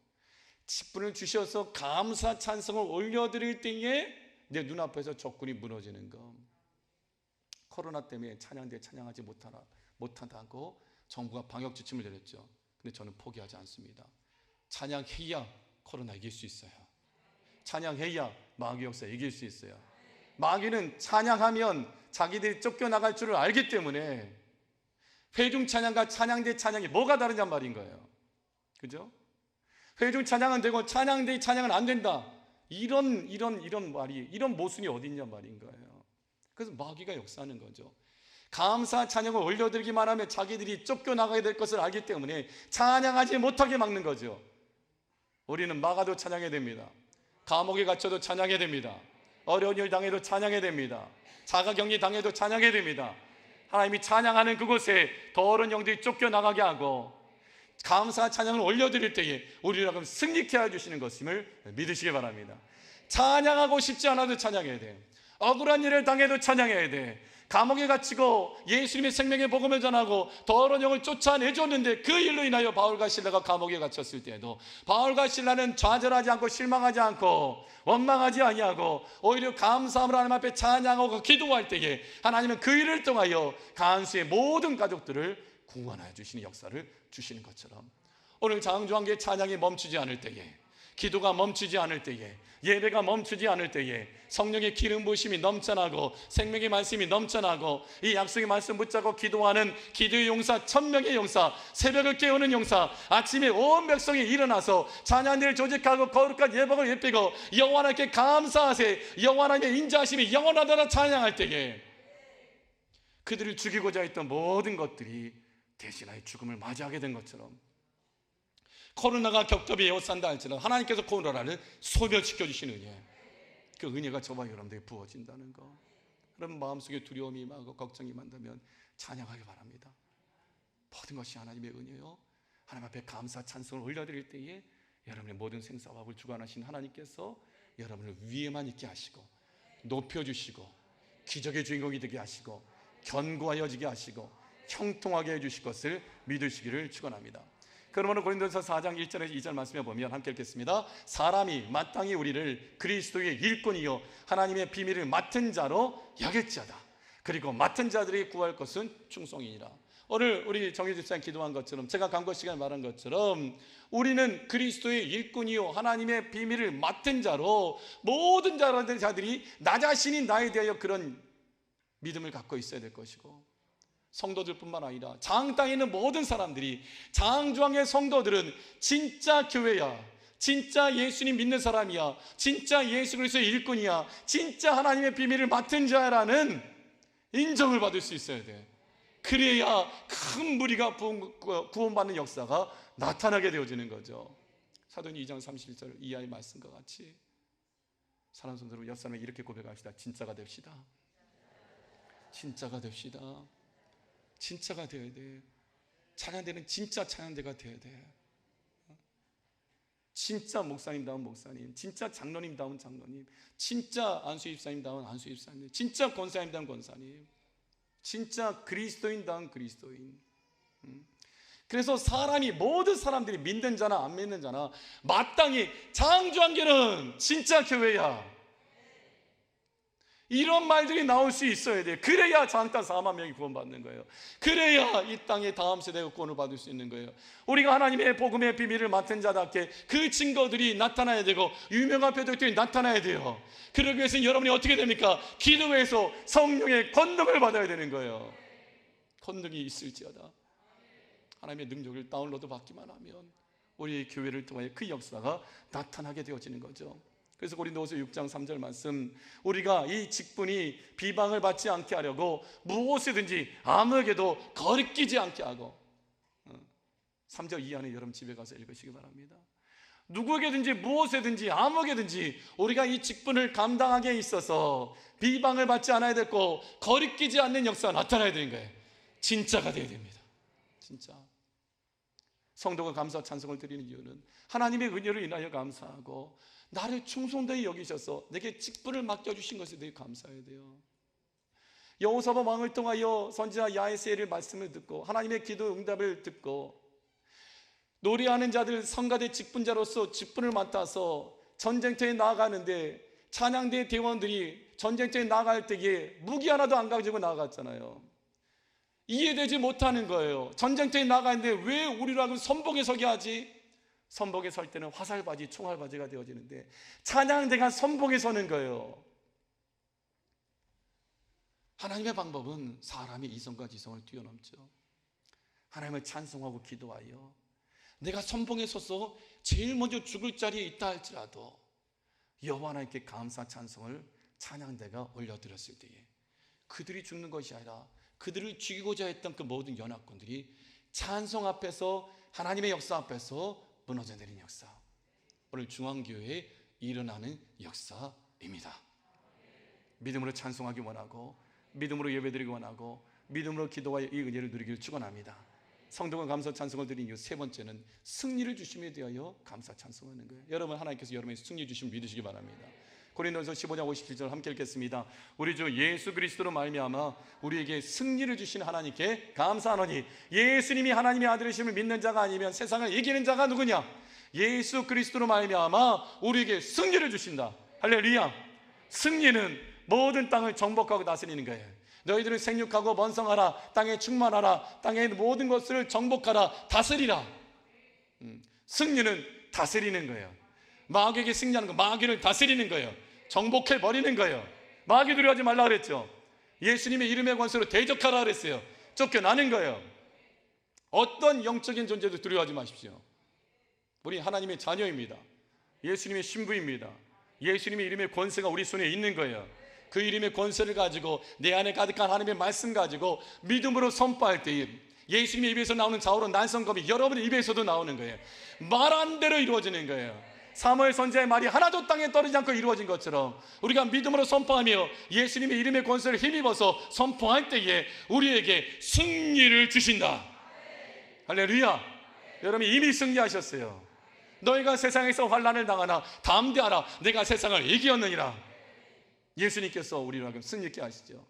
직분을 주셔서 감사 찬송을 올려드릴 때에 내 눈앞에서 적군이 무너지는 것. 코로나 때문에 찬양대 찬양하지 못한다고 정부가 방역 지침을 내렸죠. 근데 저는 포기하지 않습니다. 찬양해야 코로나 이길 수 있어요. 찬양해야 마귀 역사 이길 수 있어요. 마귀는 찬양하면 자기들이 쫓겨나갈 줄을 알기 때문에 회중 찬양과 찬양대 찬양이 뭐가 다르냔 말인 거예요. 그죠? 회중 찬양은 되고 찬양대 찬양은 안 된다. 이런 말이, 이런 모순이 어디 있냔 말인 거예요. 그래서 마귀가 역사하는 거죠. 감사 찬양을 올려드리기만 하면 자기들이 쫓겨나가게 될 것을 알기 때문에 찬양하지 못하게 막는 거죠. 우리는 막아도 찬양해야 됩니다. 감옥에 갇혀도 찬양해야 됩니다. 어려운 일 당해도 찬양해야 됩니다. 자가격리 당해도 찬양해야 됩니다. 하나님이 찬양하는 그곳에 더러운 영들이 쫓겨나가게 하고 감사 찬양을 올려드릴 때에 우리를 그럼 승리케 해주시는 것임을 믿으시기 바랍니다. 찬양하고 싶지 않아도 찬양해야 돼. 억울한 일을 당해도 찬양해야 돼. 감옥에 갇히고 예수님의 생명의 복음을 전하고 더러운 영을 쫓아내줬는데 그 일로 인하여 바울과 실라가 감옥에 갇혔을 때에도 바울과 실라는 좌절하지 않고 실망하지 않고 원망하지 아니하고 오히려 감사함으로 하나님 앞에 찬양하고 기도할 때에 하나님은 그 일을 통하여 간수의 모든 가족들을 구원하여 주시는 역사를 주시는 것처럼 오늘 장주한계 찬양이 멈추지 않을 때에, 기도가 멈추지 않을 때에, 예배가 멈추지 않을 때에 성령의 기름 부으심이 넘쳐나고 생명의 말씀이 넘쳐나고 이 약속의 말씀 붙잡고 기도하는 기도의 용사, 천명의 용사, 새벽을 깨우는 용사, 아침에 온 백성이 일어나서 찬양대를 조직하고 거룩한 예복을 입히고 여호와 하나님께 감사하세, 여호와 하나님의 인자하심이 영원하다라 찬양할 때에 그들을 죽이고자 했던 모든 것들이 대신하여 죽음을 맞이하게 된 것처럼 코로나가 격dob이 에워싼다 할지라도 하나님께서 코로나를 소멸시켜 주시는 은혜, 그 은혜가 저와 여러분들에게 부어진다는 거, 그런 마음속에 두려움이 임하고 걱정이 많다면 찬양하기 바랍니다. 모든 것이 하나님의 은혜요, 하나님 앞에 감사 찬송을 올려드릴 때에 여러분의 모든 생사화합을 주관하신 하나님께서 여러분을 위에만 있게 하시고 높여주시고 기적의 주인공이 되게 하시고 견고하여지게 하시고 형통하게 해주실 것을 믿으시기를 축원합니다. 그러므로 고린도서 4장 1절에서 2절 말씀에 보면 함께 읽겠습니다. 사람이 마땅히 우리를 그리스도의 일꾼이요 하나님의 비밀을 맡은 자로 여겼지어다. 그리고 맡은 자들이 구할 것은 충성이니라. 오늘 우리 정유 집사님 기도한 것처럼, 제가 강거 시간에 말한 것처럼 우리는 그리스도의 일꾼이요 하나님의 비밀을 맡은 자로 모든 자들이 나 자신이 나에 대하여 그런 믿음을 갖고 있어야 될 것이고, 성도들뿐만 아니라 장 땅에 있는 모든 사람들이, 장중앙의 성도들은 진짜 교회야, 진짜 예수님 믿는 사람이야, 진짜 예수 그리스도의 일꾼이야, 진짜 하나님의 비밀을 맡은 자라는 인정을 받을 수 있어야 돼. 그래야 큰 무리가 구원받는 역사가 나타나게 되어지는 거죠. 사도행전 2장 31절 이하의 말씀과 같이 사랑하는 성도들, 옆 사람에게 이렇게 고백합시다. 진짜가 됩시다. 진짜가 됩시다. 진짜가 되어야 돼. 찬양대는 진짜 찬양대가 되어야 돼. 진짜 목사님다운 목사님, 진짜 장로님다운 장로님, 진짜 안수입사님다운 안수입사님, 진짜 권사님다운 권사님, 진짜 그리스도인다운 그리스도인. 그래서 사람이, 모든 사람들이 믿는 자나 안 믿는 자나 마땅히 장주한계는 진짜 교회야, 이런 말들이 나올 수 있어야 돼요. 그래야 장땅 4만 명이 구원받는 거예요. 그래야 이 땅의 다음 세대가 구원을 받을 수 있는 거예요. 우리가 하나님의 복음의 비밀을 맡은 자답게 그 증거들이 나타나야 되고 유명한 표적들이 나타나야 돼요. 그러기 위해서는 여러분이 어떻게 됩니까? 기도에서 성령의 권능을 받아야 되는 거예요. 권능이 있을지어다. 하나님의 능력을 다운로드 받기만 하면 우리 교회를 통하여 그 역사가 나타나게 되어지는 거죠. 그래서 고린도후서 6장 3절 말씀, 우리가 이 직분이 비방을 받지 않게 하려고 무엇이든지 아무에게도 거리끼지 않게 하고, 3절 이하는 여러분 집에 가서 읽으시기 바랍니다. 누구에게든지 무엇이든지 아무에게든지 우리가 이 직분을 감당하기에 있어서 비방을 받지 않아야 되고 거리끼지 않는 역사가 나타나야 되는 거예요. 진짜가 되어야 됩니다. 진짜. 성도가 감사 찬송을 드리는 이유는 하나님의 은혜를 인하여 감사하고 나를 충성되이 여기셔서 내게 직분을 맡겨주신 것에 대해 감사해야 돼요. 여호사밧 왕을 통하여 선지자 야에세의 말씀을 듣고 하나님의 기도 응답을 듣고 노래하는 자들, 성가대 직분자로서 직분을 맡아서 전쟁터에 나아가는데 찬양대 대원들이 전쟁터에 나아갈 때에 무기 하나도 안 가지고 나아갔잖아요. 이해되지 못하는 거예요. 전쟁터에 나가는데 왜 우리라고 선봉에 서게 하지? 선복에 설 때는 화살바지, 총알바지가 되어지는데 찬양대가 선복에 서는 거예요. 하나님의 방법은 사람의 이성과 지성을 뛰어넘죠. 하나님을 찬송하고 기도하여 내가 선봉에 서서 제일 먼저 죽을 자리에 있다 할지라도 여호와 하나님께 감사 찬송을 찬양대가 올려드렸을 때에 그들이 죽는 것이 아니라 그들을 죽이고자 했던 그 모든 연합군들이 찬송 앞에서 하나님의 역사 앞에서 무너져 내린 역사, 오늘 중앙교회에 일어나는 역사입니다. 믿음으로 찬송하기 원하고 믿음으로 예배드리기 원하고 믿음으로 기도하여 이 은혜를 누리기를 축원합니다. 성도가 감사 찬송을 드린 이유 세 번째는 승리를 주심에 대하여 감사 찬송하는 거예요. 여러분, 하나님께서 여러분의 승리 주심을 믿으시기 바랍니다. 고린도전서 15장 57절 함께 읽겠습니다. 우리 주 예수 그리스도로 말미암아 우리에게 승리를 주신 하나님께 감사하노니 예수님이 하나님의 아들이심을 믿는 자가 아니면 세상을 이기는 자가 누구냐? 예수 그리스도로 말미암아 우리에게 승리를 주신다. 할렐루야. 승리는 모든 땅을 정복하고 다스리는 거예요. 너희들은 생육하고 번성하라, 땅에 충만하라, 땅의 모든 것을 정복하라, 다스리라. 승리는 다스리는 거예요. 마귀에게 승리하는 거, 마귀를 다스리는 거예요. 정복해버리는 거예요. 마귀 두려워하지 말라 그랬죠. 예수님의 이름의 권세로 대적하라 그랬어요. 쫓겨나는 거예요. 어떤 영적인 존재도 두려워하지 마십시오. 우리 하나님의 자녀입니다. 예수님의 신부입니다. 예수님의 이름의 권세가 우리 손에 있는 거예요. 그 이름의 권세를 가지고 내 안에 가득한 하나님의 말씀 가지고 믿음으로 선포할 때에 예수님의 입에서 나오는 좌우로 난성검이 여러분의 입에서도 나오는 거예요. 말한 대로 이루어지는 거예요. 사무엘 선지자의 말이 하나도 땅에 떨어지지 않고 이루어진 것처럼 우리가 믿음으로 선포하며 예수님의 이름의 권세를 힘입어서 선포할 때에 우리에게 승리를 주신다. 할렐루야. 여러분 이미 승리하셨어요. 너희가 세상에서 환난을 당하나 담대하라, 내가 세상을 이기었느니라. 예수님께서 우리를 하여금 승리케 하시죠.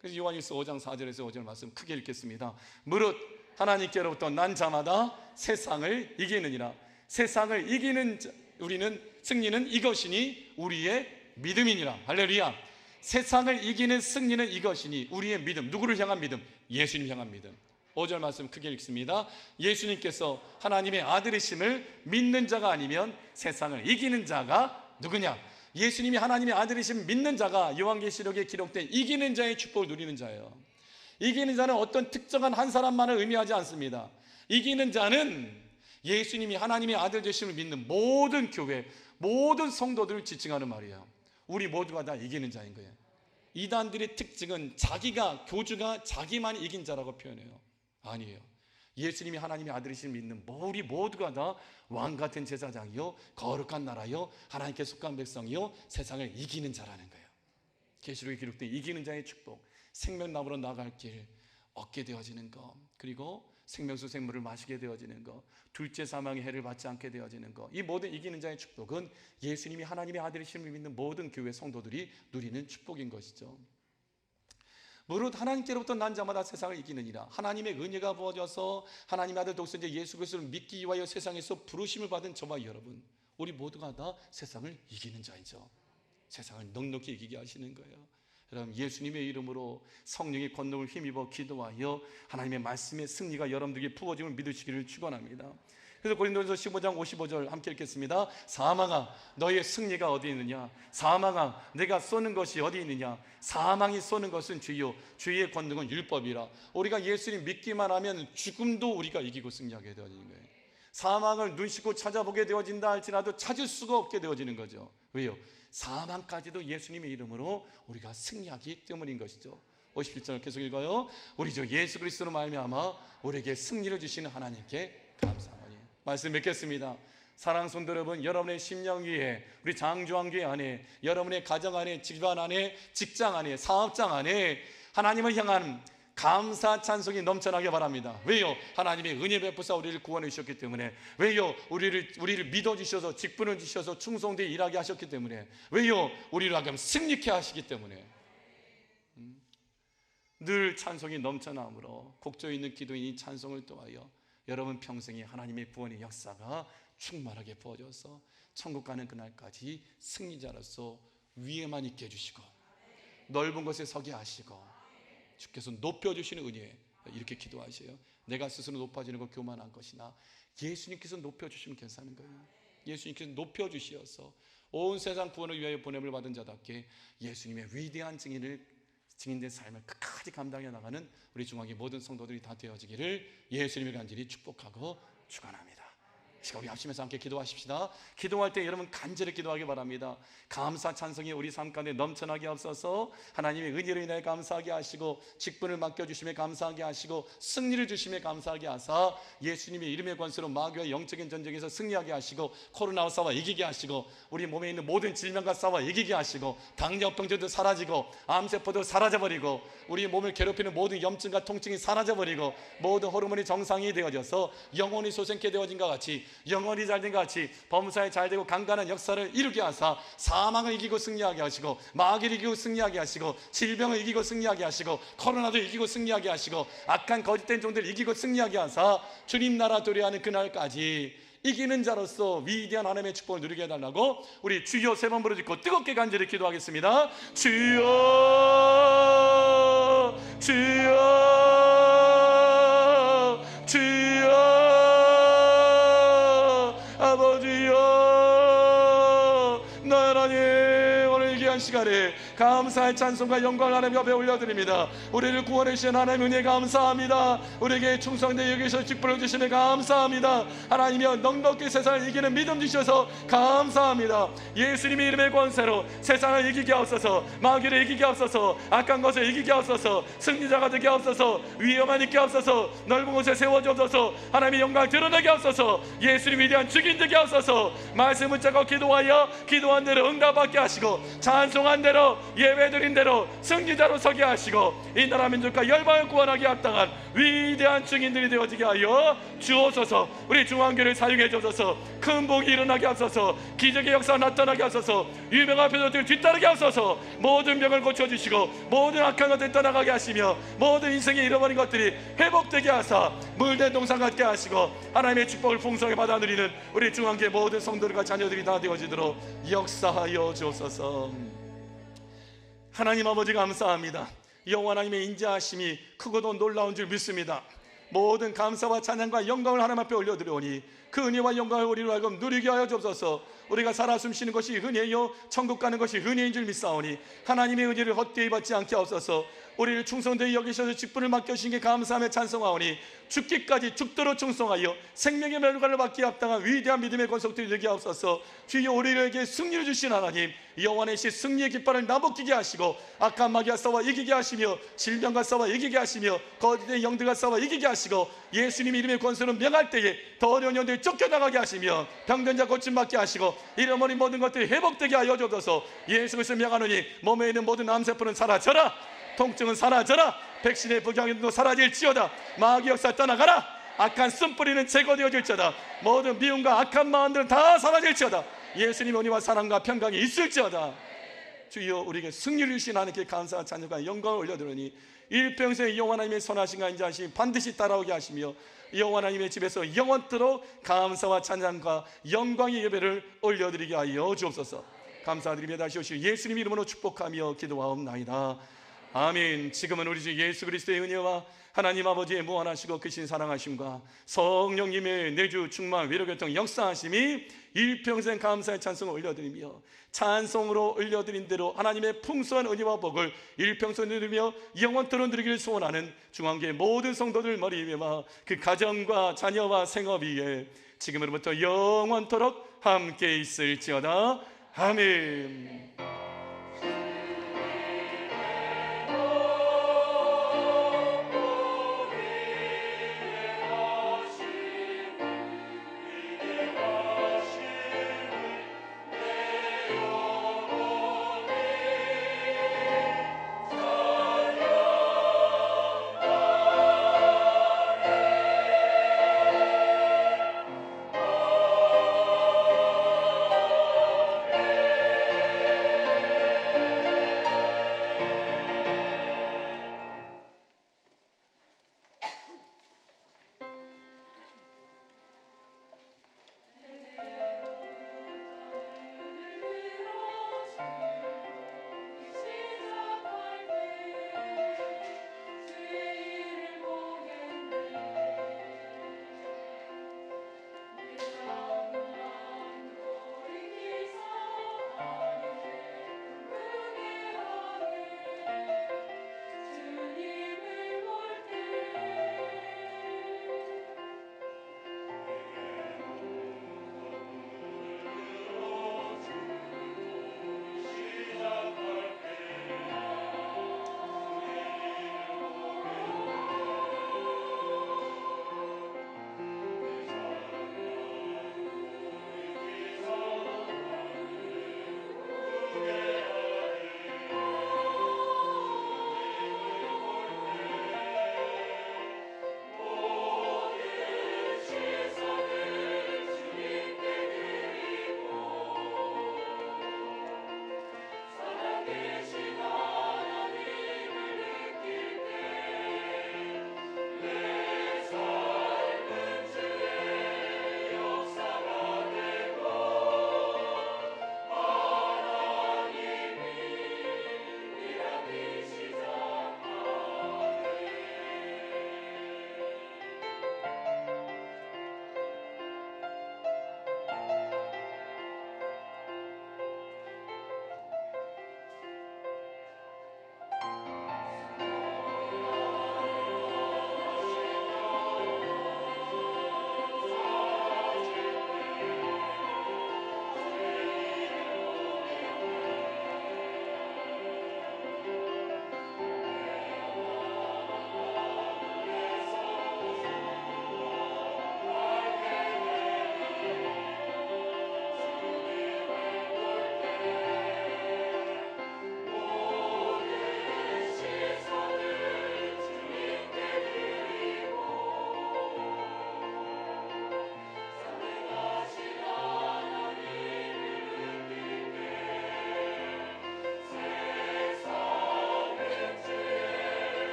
그래서 요한일서 5장 4절에서 5절 말씀 크게 읽겠습니다. 무릇 하나님께로부터 난 자마다 세상을 이기느니라. 세상을 이기는 우리는 승리는 이것이니 우리의 믿음이니라. 할렐루야. 세상을 이기는 승리는 이것이니 우리의 믿음. 누구를 향한 믿음? 예수님 향한 믿음. 5절 말씀 크게 읽습니다. 예수님께서 하나님의 아들이심을 믿는 자가 아니면 세상을 이기는 자가 누구냐? 예수님이 하나님의 아들이심 믿는 자가 요한계시록에 기록된 이기는 자의 축복을 누리는 자예요. 이기는 자는 어떤 특정한 한 사람만을 의미하지 않습니다. 이기는 자는 예수님이 하나님의 아들 되심을 믿는 모든 교회, 모든 성도들을 지칭하는 말이에요. 우리 모두가 다 이기는 자인 거예요. 이단들의 특징은 교주가 자기만 이긴 자라고 표현해요. 아니에요. 예수님이 하나님의 아들이심을 믿는 우리 모두가 다 왕같은 제사장이요 거룩한 나라요 하나님께 속한 백성이요 세상을 이기는 자라는 거예요. 계시록에 기록된 이기는 자의 축복, 생명나무로 나아갈 길 얻게 되어지는 것, 그리고 생명수 생물을 마시게 되어지는 것, 둘째 사망의 해를 받지 않게 되어지는 것, 이 모든 이기는 자의 축복은 예수님이 하나님의 아들이심을 믿는 모든 교회 성도들이 누리는 축복인 것이죠. 무릇 하나님께로부터 난 자마다 세상을 이기느니라. 하나님의 은혜가 부어져서 하나님의 아들 독생자 예수 그리스도를 믿기 위하여 세상에서 부르심을 받은 저와 여러분, 우리 모두가 다 세상을 이기는 자이죠. 세상을 넉넉히 이기게 하시는 거예요. 여러분, 예수님의 이름으로 성령의 권능을 힘입어 기도하여 하나님의 말씀의 승리가 여러분들에게 부어짐을 믿으시기를 축원합니다. 그래서 고린도전서 15장 55절 함께 읽겠습니다. 사망아 너의 승리가 어디 있느냐? 사망아 내가 쏘는 것이 어디 있느냐? 사망이 쏘는 것은 주요, 주의 권능은 율법이라. 우리가 예수님 믿기만 하면 죽음도 우리가 이기고 승리하게 되어지는 거예요. 사망을 눈 씻고 찾아보게 되어진다 할지라도 찾을 수가 없게 되어지는 거죠. 왜요? 사망까지도 예수님의 이름으로 우리가 승리하기 때문인 것이죠. 57절 계속 읽어요. 우리 주 예수 그리스도로 말미암아 우리에게 승리를 주시는 하나님께 감사하노니. 말씀 맺겠습니다. 사랑하는 성도 여러분, 여러분의 심령 위에, 우리 장주왕교회 안에, 여러분의 가정 안에, 집안 안에, 직장 안에, 사업장 안에 하나님을 향한 감사 찬송이 넘쳐나게 바랍니다. 왜요? 하나님의 은혜 베푸사 우리를 구원해 주셨기 때문에. 왜요? 우리를 믿어주셔서 직분을 주셔서 충성되게 일하게 하셨기 때문에. 왜요? 우리를 하여금 승리케 하시기 때문에. 늘 찬송이 넘쳐나므로 곡조 있는 기도인 이 찬송을 통하여 여러분 평생에 하나님의 구원의 역사가 충만하게 부어져서 천국 가는 그날까지 승리자로서 위에만 있게 해주시고 넓은 곳에 서게 하시고 주께서 높여주시는 은혜, 이렇게 기도하세요. 내가 스스로 높아지는 것 교만한 것이나 예수님께서 높여주시면 괜찮은 거예요. 예수님께서 높여주시어서 온 세상 구원을 위하여 보냄을 받은 자답게 예수님의 위대한 증인된 삶을 끝까지 감당해 나가는 우리 중앙의 모든 성도들이 다 되어지기를 예수님을 간절히 축복하고 축원합니다. 시간 우리 합심해서 함께 기도하십시다. 기도할 때 여러분 간절히 기도하기 바랍니다. 감사 찬송이 우리 삶 가운데 넘쳐나게 앞서서 하나님의 은혜로 인해 감사하게 하시고 직분을 맡겨주심에 감사하게 하시고 승리를 주심에 감사하게 하사 예수님의 이름의 권세로 마귀와 영적인 전쟁에서 승리하게 하시고 코로나와 싸워 이기게 하시고 우리 몸에 있는 모든 질병과 싸워 이기게 하시고 당뇨병도 사라지고 암세포도 사라져버리고 우리 몸을 괴롭히는 모든 염증과 통증이 사라져버리고 모든 호르몬이 정상이 되어져서 영혼이 소생케 되어진 것 같이 영혼이 잘된 것 같이 범사에 잘되고 강간한 역사를 이루게 하사 사망을 이기고 승리하게 하시고 마귀를 이기고 승리하게 하시고 질병을 이기고 승리하게 하시고 코로나도 이기고 승리하게 하시고 악한 거짓된 종들을 이기고 승리하게 하사 주님 나라 도래하는 그날까지 이기는 자로서 위대한 하나님의 축복을 누리게 해달라고 우리 주여 세 번 부르짖고 뜨겁게 간절히 기도하겠습니다. 주여 주여 주여 아버지여 나라님 오늘 귀한 시간에 감사의 찬송과 영광을 하나님 앞에 올려드립니다. 우리를 구원해 주신 하나님 은혜 감사합니다. 우리에게 충성되어 여기서 직분을 주시며 감사합니다. 하나님이여 넉넉히 세상을 이기는 믿음 주셔서 감사합니다. 예수님의 이름의 권세로 세상을 이기게 하옵소서, 마귀를 이기게 하옵소서, 악한 것을 이기게 하옵소서, 승리자가 되게 하옵소서, 위험한 있게 하옵소서, 넓은 곳에 세워주옵소서, 하나님의 영광을 드러내게 하옵소서, 예수님 위대한 주인 되게 하옵소서. 말씀을 잡고 기도하여 기도한 대로 응답받게 하시고 찬송한 대로 예배드린 대로 승리자로 서게 하시고 이 나라 민족과 열방을 구원하게 합당한 위대한 증인들이 되어지게 하여 주옵소서. 우리 중앙교회를 사용해 주옵소서. 큰 복이 일어나게 하소서. 기적의 역사가 나타나게 하소서. 유명한 표적들 뒤따르게 하소서. 모든 병을 고쳐주시고 모든 악한 것들 떠나가게 하시며 모든 인생에 잃어버린 것들이 회복되게 하사 물된 동산 같게 하시고 하나님의 축복을 풍성하게 받아 누리는 우리 중앙교회 모든 성도들과 자녀들이 다 되어지도록 역사하여 주옵소서. 하나님 아버지 감사합니다. 여호와 하나님의 인자하심이 크고도 놀라운 줄 믿습니다. 모든 감사와 찬양과 영광을 하나님 앞에 올려드리오니 그 은혜와 영광을 우리로 하여금 누리게 하여 주옵소서. 우리가 살아 숨쉬는 것이 은혜요 천국 가는 것이 은혜인 줄 믿사오니 하나님의 은혜를 헛되이 받지 않게 하옵소서. 우리를 충성되이 여기셔서 직분을 맡겨주신 게 감사하며 찬송하오니 죽기까지 죽도록 충성하여 생명의 멸관을 받기에 합당한 위대한 믿음의 권속들이 되게 하옵소서. 주여 우리에게 승리를 주신 하나님 여호와의 시 승리의 깃발을 나부끼게 하시고 악한 마귀와 싸워 이기게 하시며 질병과 싸워 이기게 하시며 거짓된 영들과 싸워 이기게 하시고 예수님 이름의 권세로 명할 때에 더 어려운 영들이 쫓겨나가게 하시며 병든 자 고침받게 하시고 잃어버린 모든 것들이 회복되게 하여 주옵소서. 예수 그리스도 명하노니 몸에 있는 모든 암세포는 사라져라. 통증은 사라져라. 백신의 부작용도 사라질지어다. 마귀 역사 떠나가라. 악한 쓴뿌리는 제거되어질지어다. 모든 미움과 악한 마음들은 다 사라질지어다. 예수님의 은혜와 사랑과 평강이 있을지어다. 주여 우리에게 승리를 주신 하나님께 감사와 찬양과 영광을 올려드리니 일평생 여호와 하나님의 선하신가 인자하심 반드시 따라오게 하시며 여호와 하나님의 집에서 영원토록 감사와 찬양과 영광의 예배를 올려드리게 하여 주옵소서. 감사드리며 다시 오실 예수님 이름으로 축복하며 기도하옵나이다. 아멘. 지금은 우리 주 예수 그리스도의 은혜와 하나님 아버지의 무한하시고 크신 사랑하심과 성령님의 내주 충만 위로교통 역사하심이 일평생 감사의 찬송을 올려드리며 찬송으로 올려드린 대로 하나님의 풍성한 은혜와 복을 일평생 누리며 영원토록 누리기를 소원하는 중앙교회 모든 성도들 머리 위에와 그 가정과 자녀와 생업 위에 지금으로부터 영원토록 함께 있을지어다. 아멘. 내